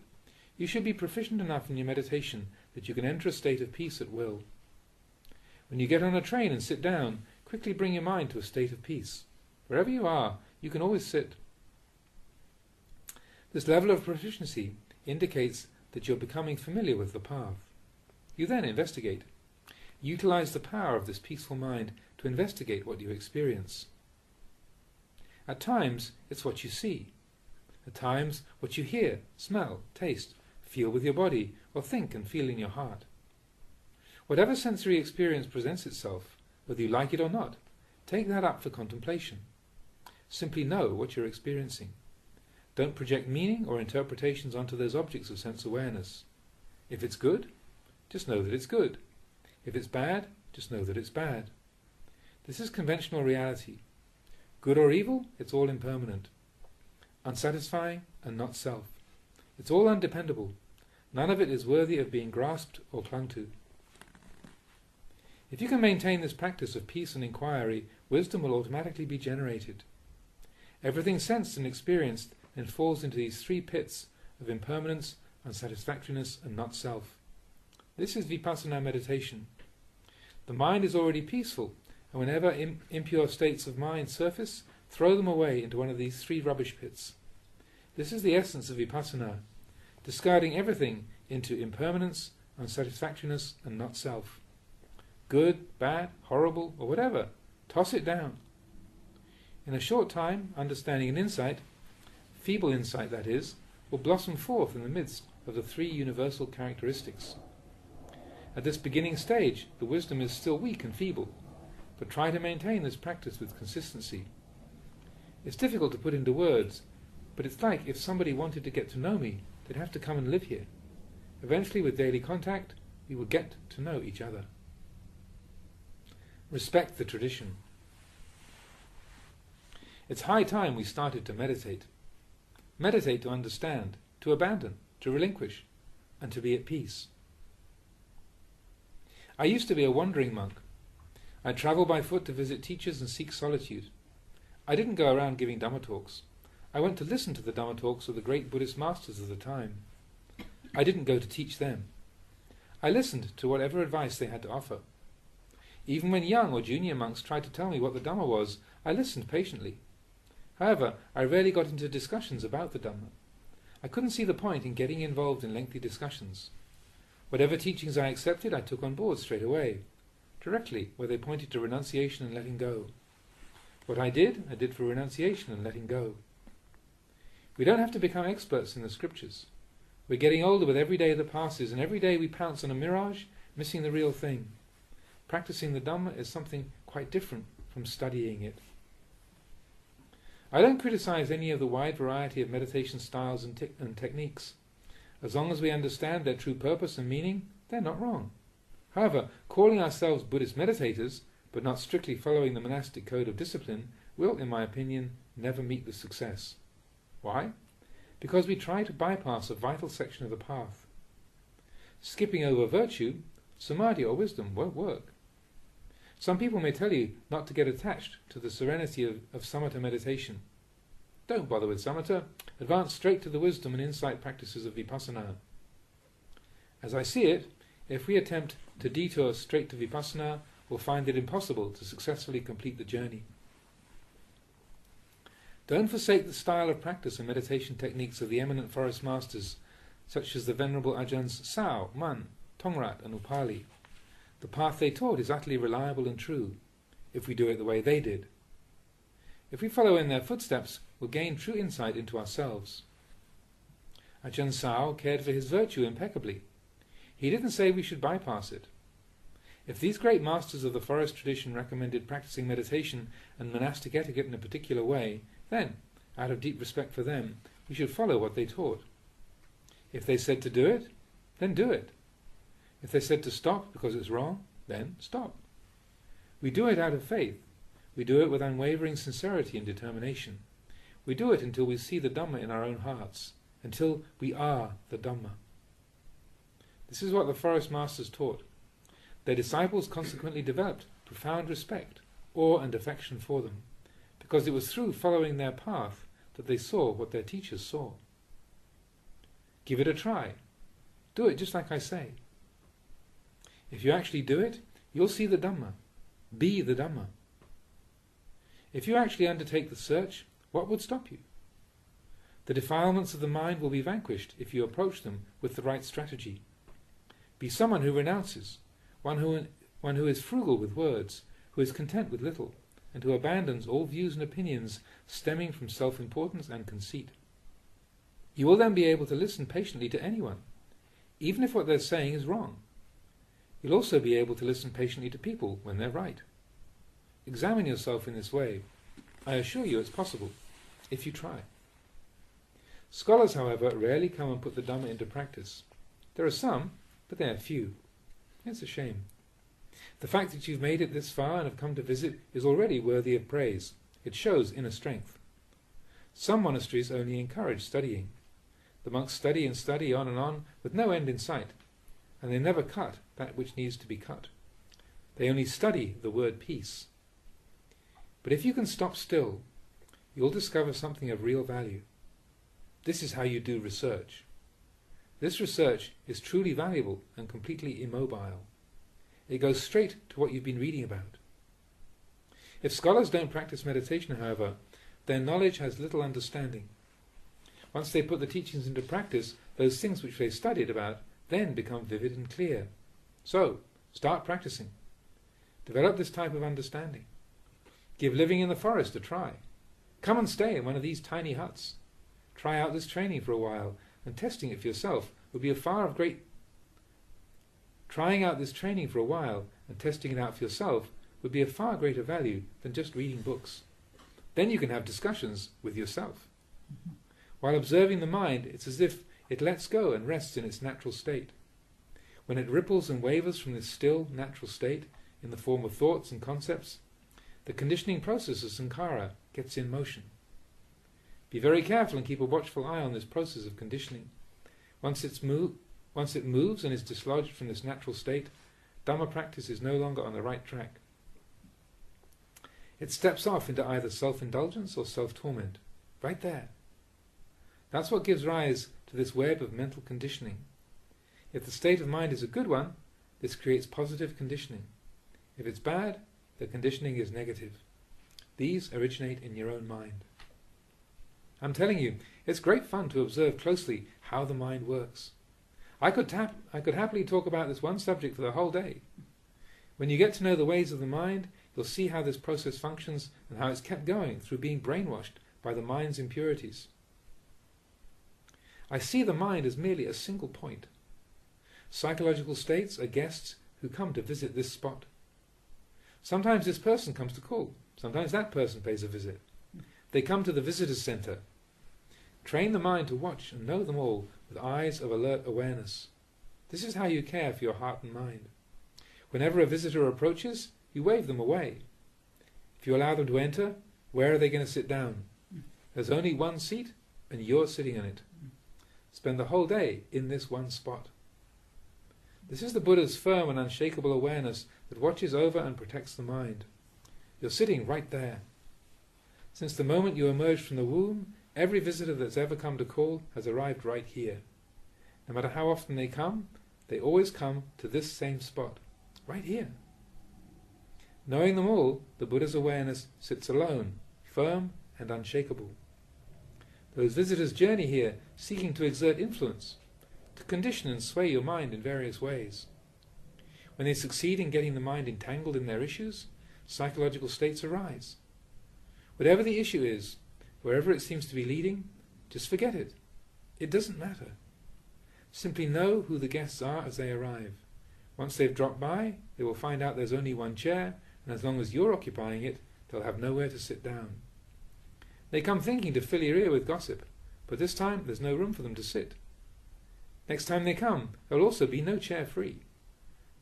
you should be proficient enough in your meditation that you can enter a state of peace at will. When you get on a train and sit down, quickly bring your mind to a state of peace. Wherever you are, you can always sit. This level of proficiency indicates that you're becoming familiar with the path. You then investigate. Utilize the power of this peaceful mind to investigate what you experience. At times, it's what you see. At times, what you hear, smell, taste, feel with your body, or think and feel in your heart. Whatever sensory experience presents itself, whether you like it or not, take that up for contemplation. Simply know what you're experiencing. Don't project meaning or interpretations onto those objects of sense awareness. If it's good, just know that it's good. If it's bad, just know that it's bad. This is conventional reality. Good or evil, it's all impermanent, unsatisfying and not self. It's all undependable. None of it is worthy of being grasped or clung to. If you can maintain this practice of peace and inquiry, wisdom will automatically be generated. Everything sensed and experienced then falls into these three pits of impermanence, unsatisfactoriness and not self. This is vipassana meditation. The mind is already peaceful, and whenever impure states of mind surface, throw them away into one of these three rubbish pits. This is the essence of vipassana, discarding everything into impermanence, unsatisfactoriness and not self. Good, bad, horrible, or whatever, toss it down. In a short time, understanding and insight, feeble insight that is, will blossom forth in the midst of the three universal characteristics. At this beginning stage, the wisdom is still weak and feeble, but try to maintain this practice with consistency. It's difficult to put into words, but it's like if somebody wanted to get to know me, they'd have to come and live here. Eventually, with daily contact, we will get to know each other. Respect the tradition. It's high time we started to meditate. Meditate to understand, to abandon, to relinquish, and to be at peace. I used to be a wandering monk. I travelled by foot to visit teachers and seek solitude. I didn't go around giving Dhamma talks. I went to listen to the Dhamma talks of the great Buddhist masters of the time. I didn't go to teach them. I listened to whatever advice they had to offer. Even when young or junior monks tried to tell me what the Dhamma was, I listened patiently. However, I rarely got into discussions about the Dhamma. I couldn't see the point in getting involved in lengthy discussions. Whatever teachings I accepted, I took on board straight away, directly, where they pointed to renunciation and letting go. What I did for renunciation and letting go. We don't have to become experts in the scriptures. We're getting older with every day that passes, and every day we pounce on a mirage, missing the real thing. Practicing the Dhamma is something quite different from studying it. I don't criticize any of the wide variety of meditation styles and techniques. As long as we understand their true purpose and meaning, they're not wrong. However, calling ourselves Buddhist meditators, but not strictly following the monastic code of discipline, will, in my opinion, never meet with success. Why? Because we try to bypass a vital section of the path. Skipping over virtue, samadhi or wisdom won't work. Some people may tell you not to get attached to the serenity of samatha meditation. Don't bother with samatha, advance straight to the wisdom and insight practices of vipassana. As I see it, if we attempt to detour straight to vipassana, we'll find it impossible to successfully complete the journey. Don't forsake the style of practice and meditation techniques of the eminent forest masters, such as the Venerable Ajahns Sao, Man, Tongrat and Upali. The path they taught is utterly reliable and true, if we do it the way they did. If we follow in their footsteps, we'll gain true insight into ourselves. Ajahn Sao cared for his virtue impeccably. He didn't say we should bypass it. If these great masters of the forest tradition recommended practicing meditation and monastic etiquette in a particular way, then, out of deep respect for them, we should follow what they taught. If they said to do it, then do it. If they said to stop because it's wrong, then stop. We do it out of faith. We do it with unwavering sincerity and determination. We do it until we see the Dhamma in our own hearts, until we are the Dhamma. This is what the forest masters taught. Their disciples consequently developed profound respect, awe and affection for them, because it was through following their path that they saw what their teachers saw. Give it a try. Do it just like I say. If you actually do it, you'll see the Dhamma. Be the Dhamma. If you actually undertake the search, what would stop you? The defilements of the mind will be vanquished if you approach them with the right strategy. Be someone who renounces, one who is frugal with words, who is content with little, and who abandons all views and opinions stemming from self-importance and conceit. You will then be able to listen patiently to anyone, even if what they're saying is wrong. You'll also be able to listen patiently to people when they're right. Examine yourself in this way. I assure you it's possible, if you try. Scholars, however, rarely come and put the Dhamma into practice. There are some, but they are few. It's a shame. The fact that you've made it this far and have come to visit is already worthy of praise. It shows inner strength. Some monasteries only encourage studying. The monks study and study on and on, with no end in sight, and they never cut that which needs to be cut. They only study the word peace. But if you can stop still, you'll discover something of real value. This is how you do research. This research is truly valuable and completely immobile. It goes straight to what you've been reading about. If scholars don't practice meditation, however, their knowledge has little understanding. Once they put the teachings into practice, those things which they studied about then become vivid and clear. So, start practicing. Develop this type of understanding. Give living in the forest a try. Come and stay in one of these tiny huts. Try out this training for a while, and testing it for yourself would be Trying out this training for a while and testing it out for yourself would be of far greater value than just reading books. Then you can have discussions with yourself. While observing the mind, it's as if it lets go and rests in its natural state. When it ripples and wavers from this still, natural state, in the form of thoughts and concepts, the conditioning process of sankhara gets in motion. Be very careful and keep a watchful eye on this process of conditioning. Once it moves and is dislodged from this natural state, Dhamma practice is no longer on the right track. It steps off into either self-indulgence or self-torment. Right there. That's what gives rise to this web of mental conditioning. If the state of mind is a good one, this creates positive conditioning. If it's bad, the conditioning is negative. These originate in your own mind. I'm telling you, it's great fun to observe closely how the mind works. I could happily talk about this one subject for the whole day. When you get to know the ways of the mind, you'll see how this process functions and how it's kept going through being brainwashed by the mind's impurities. I see the mind as merely a single point. Psychological states are guests who come to visit this spot. Sometimes this person comes to call. Sometimes that person pays a visit. They come to the visitor's center. Train the mind to watch and know them all with eyes of alert awareness. This is how you care for your heart and mind. Whenever a visitor approaches, you wave them away. If you allow them to enter, where are they going to sit down? There's only one seat, and you're sitting in it. Spend the whole day in this one spot. This is the Buddha's firm and unshakable awareness that watches over and protects the mind. You're sitting right there. Since the moment you emerged from the womb, every visitor that's ever come to call has arrived right here. No matter how often they come, they always come to this same spot, right here. Knowing them all, the Buddha's awareness sits alone, firm and unshakable. Those visitors journey here seeking to exert influence, to condition and sway your mind in various ways. When they succeed in getting the mind entangled in their issues, psychological states arise. Whatever the issue is, wherever it seems to be leading, just forget it. It doesn't matter. Simply know who the guests are as they arrive. Once they've dropped by, they will find out there's only one chair, and as long as you're occupying it, they'll have nowhere to sit down. They come thinking to fill your ear with gossip, but this time there's no room for them to sit. Next time they come, there will also be no chair free.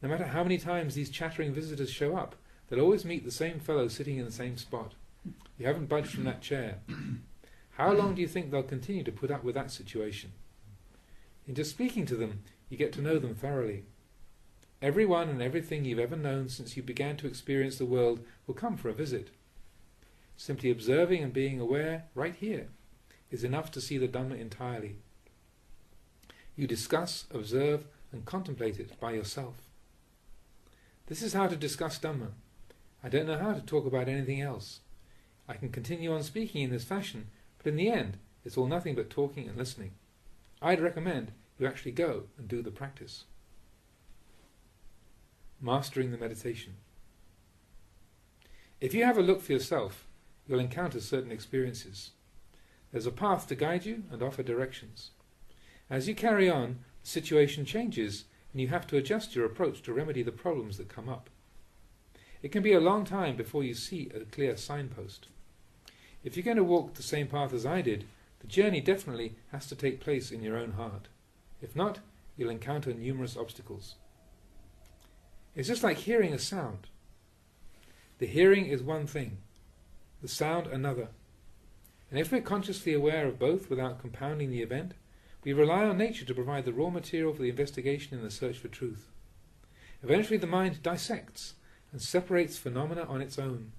No matter how many times these chattering visitors show up, they'll always meet the same fellow sitting in the same spot. You haven't budged from that chair. How long do you think they'll continue to put up with that situation? In just speaking to them, you get to know them thoroughly. Everyone and everything you've ever known since you began to experience the world will come for a visit. Simply observing and being aware right here is enough to see the Dhamma entirely. You discuss, observe and contemplate it by yourself. This is how to discuss Dhamma. I don't know how to talk about anything else. I can continue on speaking in this fashion, but in the end it's all nothing but talking and listening. I'd recommend you actually go and do the practice. Mastering the meditation. If you have a look for yourself, you'll encounter certain experiences. There's a path to guide you and offer directions. As you carry on, the situation changes and you have to adjust your approach to remedy the problems that come up. It can be a long time before you see a clear signpost. If you're going to walk the same path as I did, the journey definitely has to take place in your own heart. If not, you'll encounter numerous obstacles. It's just like hearing a sound. The hearing is one thing, the sound another. And if we're consciously aware of both without compounding the event, we rely on nature to provide the raw material for the investigation and the search for truth. Eventually the mind dissects and separates phenomena on its own.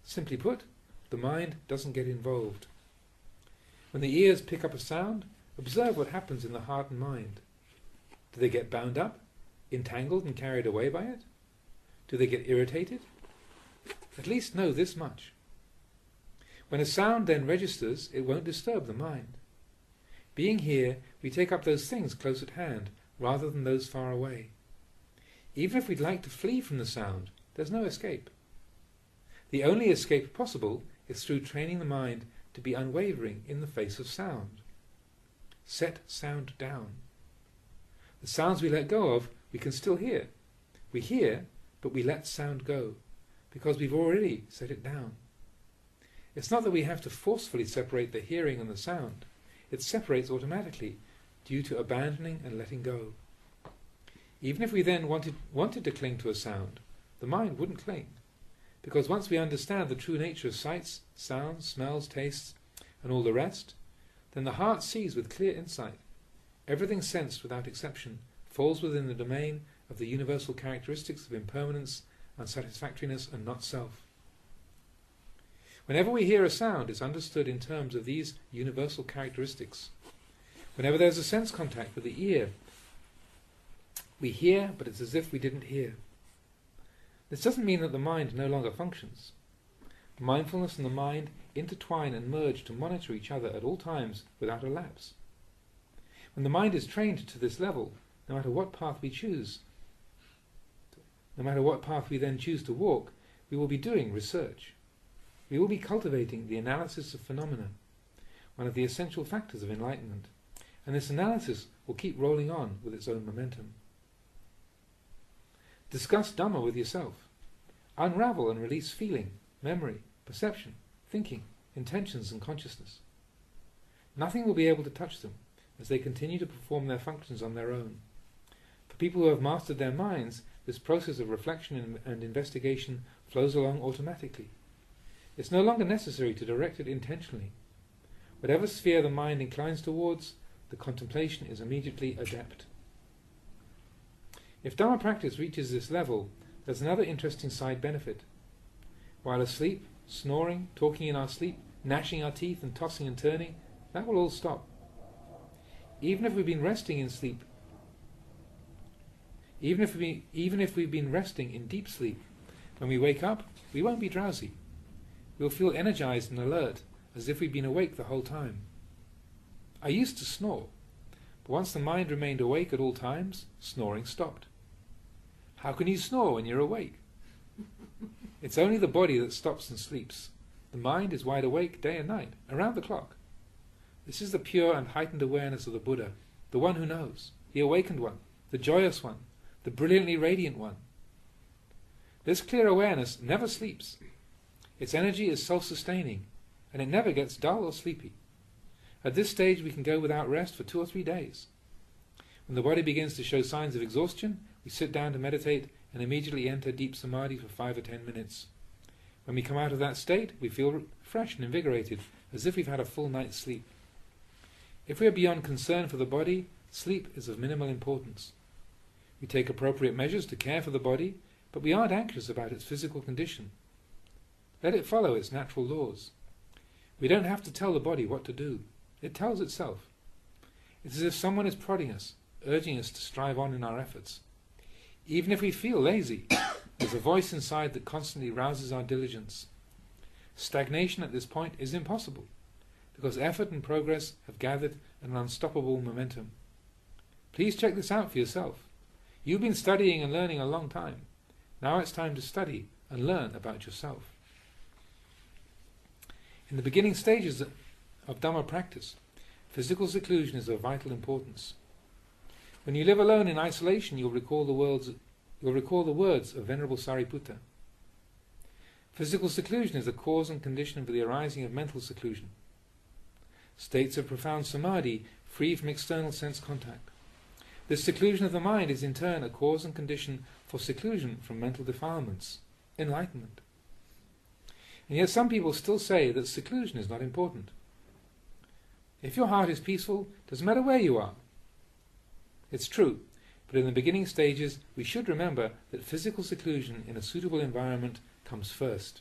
Simply put, the mind doesn't get involved. When the ears pick up a sound, observe what happens in the heart and mind. Do they get bound up, entangled and carried away by it? Do they get irritated? At least know this much. When a sound then registers, it won't disturb the mind. Being here, we take up those things close at hand, rather than those far away. Even if we'd like to flee from the sound, there's no escape. The only escape possible is through training the mind to be unwavering in the face of sound. Set sound down. The sounds we let go of, we can still hear. We hear, but we let sound go, because we've already set it down. It's not that we have to forcefully separate the hearing and the sound. It separates automatically, due to abandoning and letting go. Even if we then wanted to cling to a sound, the mind wouldn't cling, because once we understand the true nature of sights, sounds, smells, tastes, and all the rest, then the heart sees with clear insight. Everything sensed without exception falls within the domain of the universal characteristics of impermanence, unsatisfactoriness, and not-self. Whenever we hear a sound, it's understood in terms of these universal characteristics. Whenever there's a sense contact with the ear, we hear, but it's as if we didn't hear. This doesn't mean that the mind no longer functions. Mindfulness and the mind intertwine and merge to monitor each other at all times without a lapse. When the mind is trained to this level, no matter what path we choose, no matter what path we then choose to walk, we will be doing research. We will be cultivating the analysis of phenomena, one of the essential factors of enlightenment, and this analysis will keep rolling on with its own momentum. Discuss Dhamma with yourself. Unravel and release feeling, memory, perception, thinking, intentions and consciousness. Nothing will be able to touch them as they continue to perform their functions on their own. For people who have mastered their minds, this process of reflection and investigation flows along automatically. It's no longer necessary to direct it intentionally. Whatever sphere the mind inclines towards, the contemplation is immediately adept. If Dhamma practice reaches this level, there's another interesting side benefit. While asleep, snoring, talking in our sleep, gnashing our teeth and tossing and turning, that will all stop. Even if we've been resting in sleep, even if we've been resting in deep sleep, when we wake up, we won't be drowsy. We'll feel energized and alert, as if we'd been awake the whole time. I used to snore, but once the mind remained awake at all times, snoring stopped. How can you snore when you're awake? It's only the body that stops and sleeps. The mind is wide awake day and night, around the clock. This is the pure and heightened awareness of the Buddha, the one who knows, the awakened one, the joyous one, the brilliantly radiant one. This clear awareness never sleeps. Its energy is self-sustaining, and it never gets dull or sleepy. At this stage we can go without rest for 2 or 3 days. When the body begins to show signs of exhaustion, we sit down to meditate and immediately enter deep samadhi for 5 or 10 minutes. When we come out of that state, we feel fresh and invigorated, as if we've had a full night's sleep. If we are beyond concern for the body, sleep is of minimal importance. We take appropriate measures to care for the body, but we aren't anxious about its physical condition. Let it follow its natural laws. We don't have to tell the body what to do. It tells itself. It's as if someone is prodding us, urging us to strive on in our efforts. Even if we feel lazy, there's a voice inside that constantly rouses our diligence. Stagnation at this point is impossible, because effort and progress have gathered an unstoppable momentum. Please check this out for yourself. You've been studying and learning a long time. Now it's time to study and learn about yourself. In the beginning stages of Dhamma practice, physical seclusion is of vital importance. When you live alone in isolation, you'll recall the words of Venerable Sariputta. Physical seclusion is the cause and condition for the arising of mental seclusion. States of profound samadhi, free from external sense contact. This seclusion of the mind is in turn a cause and condition for seclusion from mental defilements, enlightenment. And yet some people still say that seclusion is not important. If your heart is peaceful, it doesn't matter where you are. It's true, but in the beginning stages we should remember that physical seclusion in a suitable environment comes first.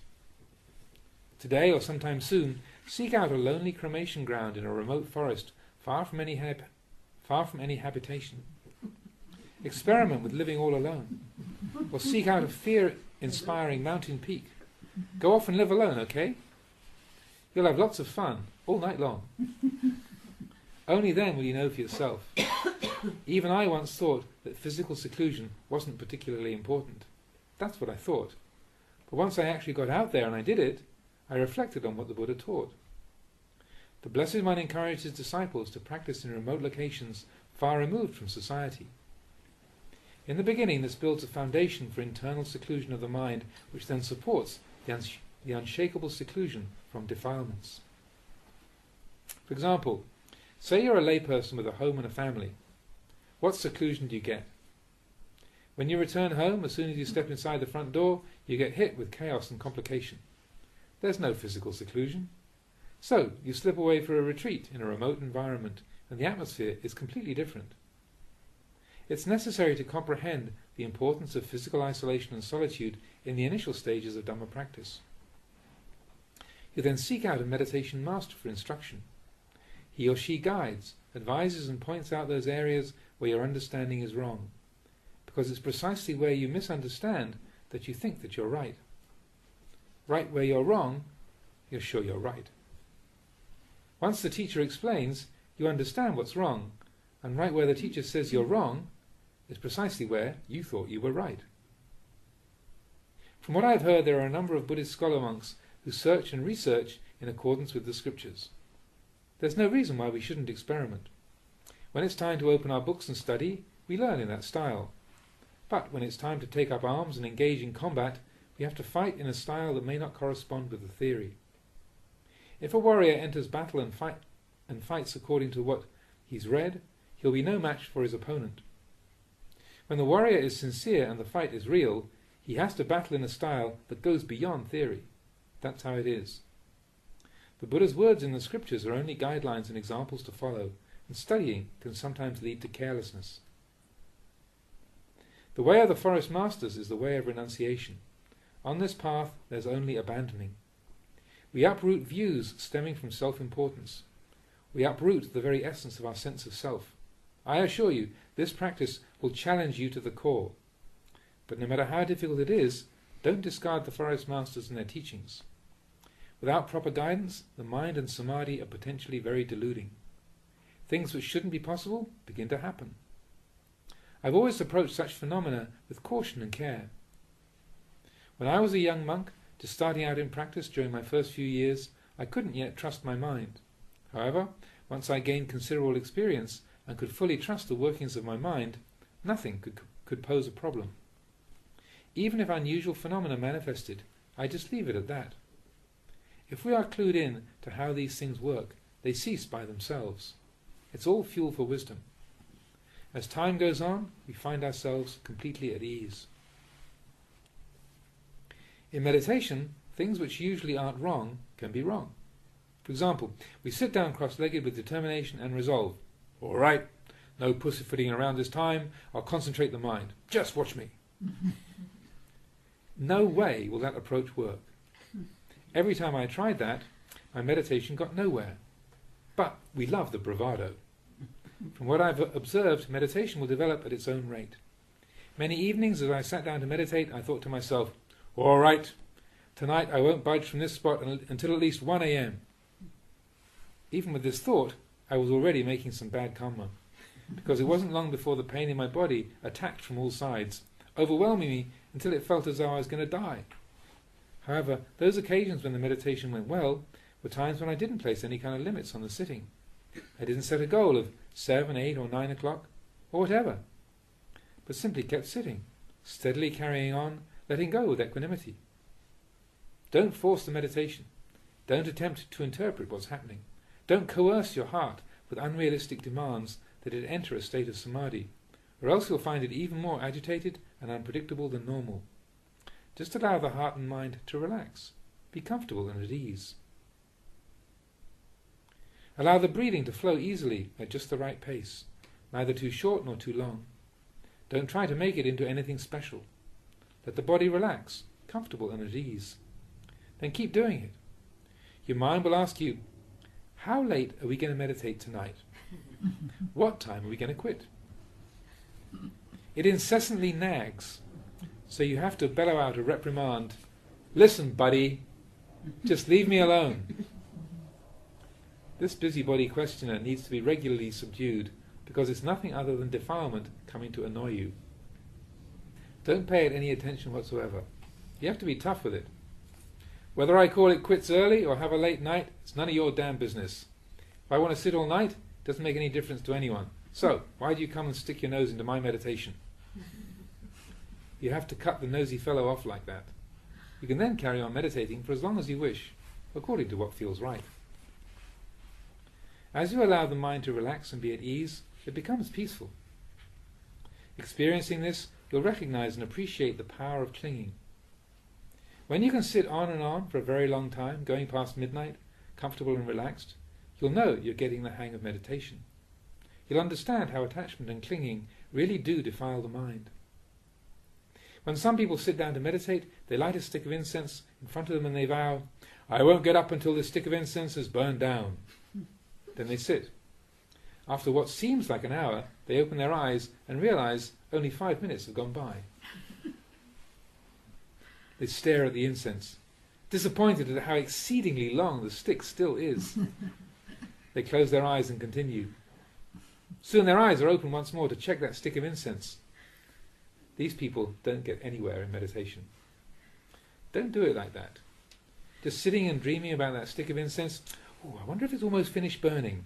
Today or sometime soon, seek out a lonely cremation ground in a remote forest, far from any habitation. Experiment with living all alone, or seek out a fear-inspiring mountain peak. Go off and live alone, okay? You'll have lots of fun, all night long. Only then will you know for yourself. Even I once thought that physical seclusion wasn't particularly important. That's what I thought. But once I actually got out there and I did it, I reflected on what the Buddha taught. The Blessed One encouraged his disciples to practice in remote locations far removed from society. In the beginning, this builds a foundation for internal seclusion of the mind, which then supports the unshakable seclusion from defilements. For example, say you're a layperson with a home and a family. What seclusion do you get? When you return home, as soon as you step inside the front door, you get hit with chaos and complication. There's no physical seclusion. So, you slip away for a retreat in a remote environment, and the atmosphere is completely different. It's necessary to comprehend the importance of physical isolation and solitude in the initial stages of Dhamma practice. You then seek out a meditation master for instruction. He or she guides, advises and points out those areas where your understanding is wrong, because it's precisely where you misunderstand that you think that you're right. Right where you're wrong, you're sure you're right. Once the teacher explains, you understand what's wrong, and right where the teacher says you're wrong is precisely where you thought you were right. From what I've heard, there are a number of Buddhist scholar monks who search and research in accordance with the scriptures. There's no reason why we shouldn't experiment. When it's time to open our books and study, we learn in that style. But when it's time to take up arms and engage in combat, we have to fight in a style that may not correspond with the theory. If a warrior enters battle and fights according to what he's read, he'll be no match for his opponent. When the warrior is sincere and the fight is real, he has to battle in a style that goes beyond theory. That's how it is. The Buddha's words in the scriptures are only guidelines and examples to follow, and studying can sometimes lead to carelessness. The way of the forest masters is the way of renunciation. On this path there's only abandoning. We uproot views stemming from self-importance. We uproot the very essence of our sense of self. I assure you, this practice will challenge you to the core. But no matter how difficult it is, don't discard the forest masters and their teachings. Without proper guidance, the mind and samadhi are potentially very deluding. Things which shouldn't be possible begin to happen. I've always approached such phenomena with caution and care. When I was a young monk, just starting out in practice during my first few years, I couldn't yet trust my mind. However, once I gained considerable experience and could fully trust the workings of my mind, nothing could pose a problem. Even if unusual phenomena manifested, I just leave it at that. If we are clued in to how these things work, they cease by themselves. It's all fuel for wisdom. As time goes on, we find ourselves completely at ease. In meditation, things which usually aren't wrong can be wrong. For example, we sit down cross-legged with determination and resolve. All right, no pussyfooting around this time, I'll concentrate the mind. Just watch me. No way will that approach work. Every time I tried that, my meditation got nowhere. But we love the bravado. From what I've observed, meditation will develop at its own rate. Many evenings as I sat down to meditate, I thought to myself, all right, tonight I won't budge from this spot until at least 1 a.m. Even with this thought, I was already making some bad karma, because it wasn't long before the pain in my body attacked from all sides, overwhelming me until it felt as though I was going to die. However, those occasions when the meditation went well were times when I didn't place any kind of limits on the sitting. I didn't set a goal of 7, 8 or 9 o'clock, or whatever, but simply kept sitting, steadily carrying on, letting go with equanimity. Don't force the meditation. Don't attempt to interpret what's happening. Don't coerce your heart with unrealistic demands that it enter a state of samadhi, or else you'll find it even more agitated and unpredictable than normal. Just allow the heart and mind to relax. Be comfortable and at ease. Allow the breathing to flow easily at just the right pace, neither too short nor too long. Don't try to make it into anything special. Let the body relax, comfortable and at ease. Then keep doing it. Your mind will ask you, how late are we going to meditate tonight? What time are we going to quit? It incessantly nags, so you have to bellow out a reprimand. Listen, buddy, just leave me alone. This busybody questioner needs to be regularly subdued, because it's nothing other than defilement coming to annoy you. Don't pay it any attention whatsoever. You have to be tough with it. Whether I call it quits early or have a late night, it's none of your damn business. If I want to sit all night, it doesn't make any difference to anyone. So, why do you come and stick your nose into my meditation? You have to cut the nosy fellow off like that. You can then carry on meditating for as long as you wish, according to what feels right. As you allow the mind to relax and be at ease, it becomes peaceful. Experiencing this, you'll recognize and appreciate the power of clinging. When you can sit on and on for a very long time, going past midnight, comfortable and relaxed, you'll know you're getting the hang of meditation. You'll understand how attachment and clinging really do defile the mind. When some people sit down to meditate, they light a stick of incense in front of them and they vow, I won't get up until this stick of incense is burned down. Then they sit. After what seems like an hour, they open their eyes and realize only 5 minutes have gone by. They stare at the incense, disappointed at how exceedingly long the stick still is. They close their eyes and continue. Soon their eyes are open once more to check that stick of incense. These people don't get anywhere in meditation. Don't do it like that. Just sitting and dreaming about that stick of incense, I wonder if it's almost finished burning.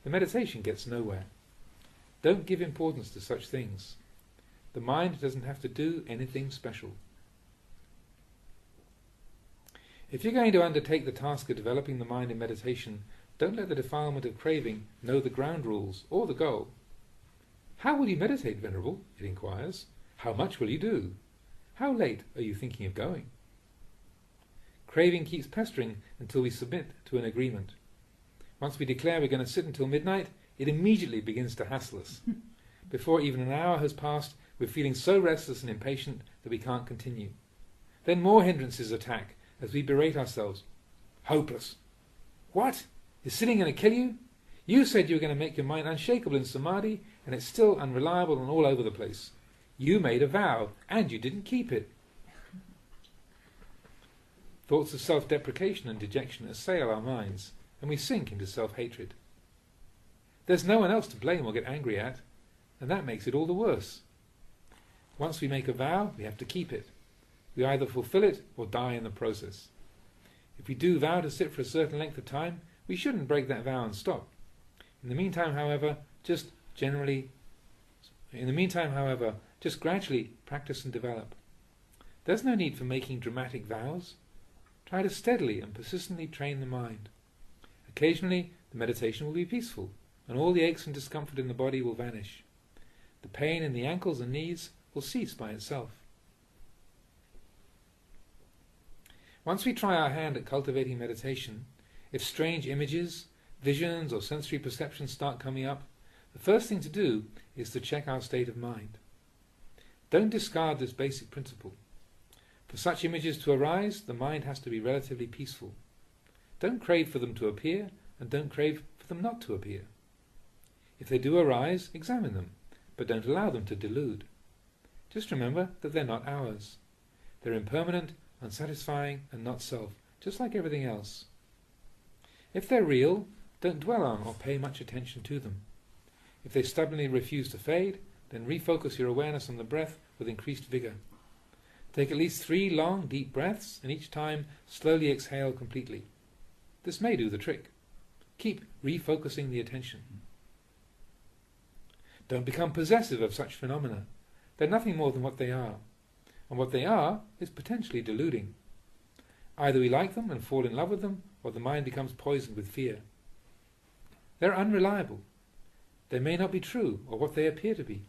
The meditation gets nowhere. Don't give importance to such things. The mind doesn't have to do anything special. If you're going to undertake the task of developing the mind in meditation, don't let the defilement of craving know the ground rules or the goal. "How will you meditate, Venerable?" it inquires. "How much will you do? How late are you thinking of going?" Craving keeps pestering until we submit to an agreement. Once we declare we're going to sit until midnight, it immediately begins to hassle us. Before even an hour has passed, we're feeling so restless and impatient that we can't continue. Then more hindrances attack as we berate ourselves. Hopeless. What? Is sitting going to kill you? You said you were going to make your mind unshakable in samadhi, and it's still unreliable and all over the place. You made a vow, and you didn't keep it. Thoughts of self-deprecation and dejection assail our minds, and we sink into self-hatred. There's no one else to blame or get angry at, and that makes it all the worse. Once we make a vow, we have to keep it. We either fulfill it or die in the process. If we do vow to sit for a certain length of time, we shouldn't break that vow and stop. In the meantime, however, just gradually practice and develop. There's no need for making dramatic vows. Try to steadily and persistently train the mind. Occasionally, the meditation will be peaceful, and all the aches and discomfort in the body will vanish. The pain in the ankles and knees will cease by itself. Once we try our hand at cultivating meditation, if strange images, visions or sensory perceptions start coming up, the first thing to do is to check our state of mind. Don't discard this basic principle. For such images to arise, the mind has to be relatively peaceful. Don't crave for them to appear, and don't crave for them not to appear. If they do arise, examine them, but don't allow them to delude. Just remember that they're not ours. They're impermanent, unsatisfying, and not self, just like everything else. If they're real, don't dwell on or pay much attention to them. If they stubbornly refuse to fade, then refocus your awareness on the breath with increased vigor. Take at least 3 long, deep breaths, and each time slowly exhale completely. This may do the trick. Keep refocusing the attention. Don't become possessive of such phenomena. They're nothing more than what they are. And what they are is potentially deluding. Either we like them and fall in love with them, or the mind becomes poisoned with fear. They're unreliable. They may not be true, or what they appear to be.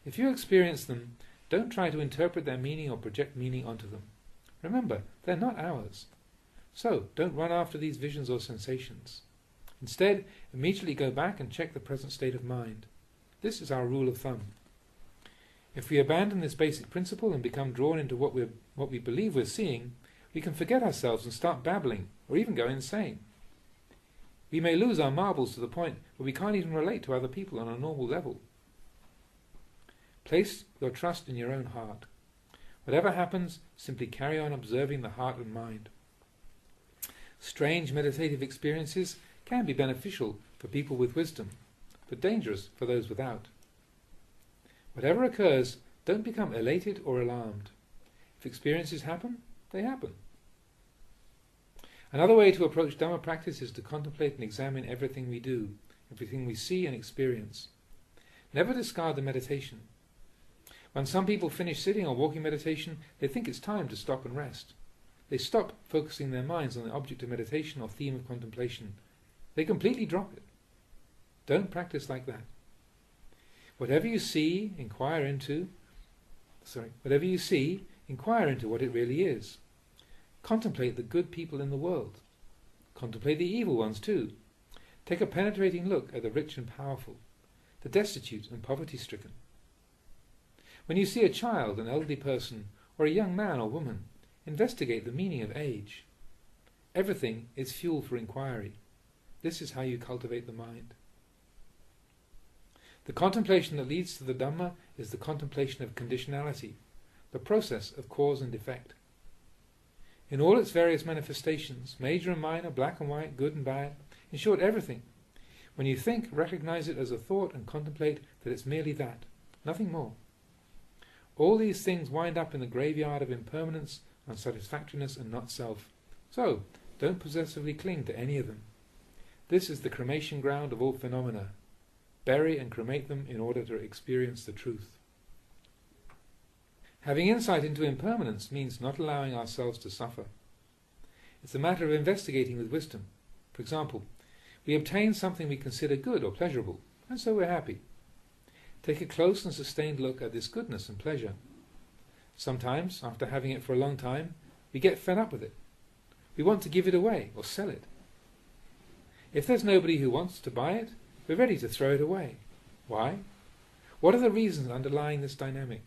If you experience them, don't try to interpret their meaning or project meaning onto them. Remember, they're not ours. So, don't run after these visions or sensations. Instead, immediately go back and check the present state of mind. This is our rule of thumb. If we abandon this basic principle and become drawn into what we believe we're seeing, we can forget ourselves and start babbling, or even go insane. We may lose our marbles to the point where we can't even relate to other people on a normal level. Place your trust in your own heart. Whatever happens, simply carry on observing the heart and mind. Strange meditative experiences can be beneficial for people with wisdom, but dangerous for those without. Whatever occurs, don't become elated or alarmed. If experiences happen, they happen. Another way to approach Dhamma practice is to contemplate and examine everything we do, everything we see and experience. Never discard the meditation. When some people finish sitting or walking meditation, they think it's time to stop and rest. They stop focusing their minds on the object of meditation or theme of contemplation. They completely drop it. Don't practice like that. Whatever you see, inquire into what it really is. Contemplate the good people in the world. Contemplate the evil ones too. Take a penetrating look at the rich and powerful, the destitute and poverty-stricken. When you see a child, an elderly person, or a young man or woman, investigate the meaning of age. Everything is fuel for inquiry. This is how you cultivate the mind. The contemplation that leads to the Dhamma is the contemplation of conditionality, the process of cause and effect. In all its various manifestations, major and minor, black and white, good and bad, in short everything, when you think, recognize it as a thought and contemplate that it's merely that, nothing more. All these things wind up in the graveyard of impermanence, unsatisfactoriness and not self. So, don't possessively cling to any of them. This is the cremation ground of all phenomena. Bury and cremate them in order to experience the truth. Having insight into impermanence means not allowing ourselves to suffer. It's a matter of investigating with wisdom. For example, we obtain something we consider good or pleasurable, and so we're happy. take a close and sustained look at this goodness and pleasure. Sometimes, after having it for a long time, we get fed up with it. We want to give it away or sell it. If there's nobody who wants to buy it, we're ready to throw it away. Why? What are the reasons underlying this dynamic?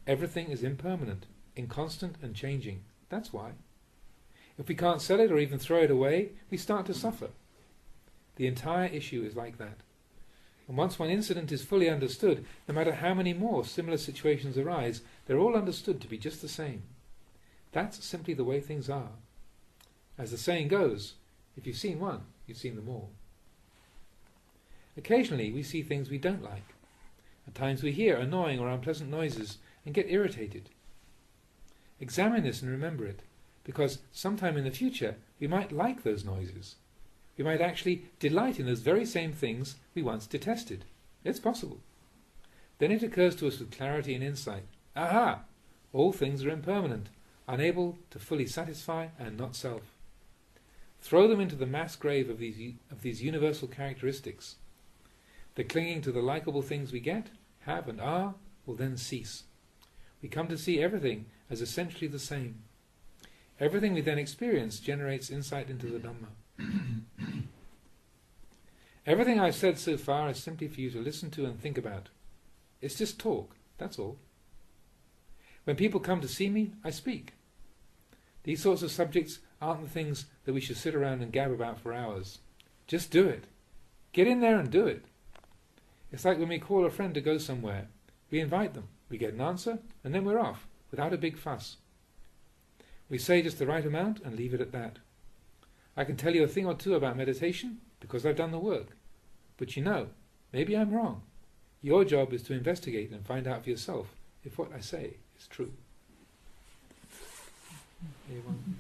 Everything is impermanent, inconstant and changing. That's why. If we can't sell it or even throw it away, we start to suffer. The entire issue is like that. And once one incident is fully understood, no matter how many more similar situations arise, they're all understood to be just the same. That's simply the way things are. As the saying goes, if you've seen one, you've seen them all. Occasionally we see things we don't like. At times we hear annoying or unpleasant noises and get irritated. Examine this and remember it, because sometime in the future we might like those noises. We might actually delight in those very same things we once detested. It's possible. Then it occurs to us with clarity and insight. Aha! All things are impermanent, unable to fully satisfy and not self. Throw them into the mass grave of these universal characteristics. The clinging to the likable things we get, have and are, will then cease. We come to see everything as essentially the same. Everything we then experience generates insight into the Dhamma. Everything I've said so far is simply for you to listen to and think about. It's just talk, that's all. When people come to see me, I speak. These sorts of subjects aren't the things that we should sit around and gab about for hours. Just do it. Get in there and do it. It's like when we call a friend to go somewhere. We invite them, we get an answer, and then we're off, without a big fuss. We say just the right amount and leave it at that. I can tell you a thing or two about meditation because I've done the work. But you know, maybe I'm wrong. Your job is to investigate and find out for yourself if what I say is true. Anyone?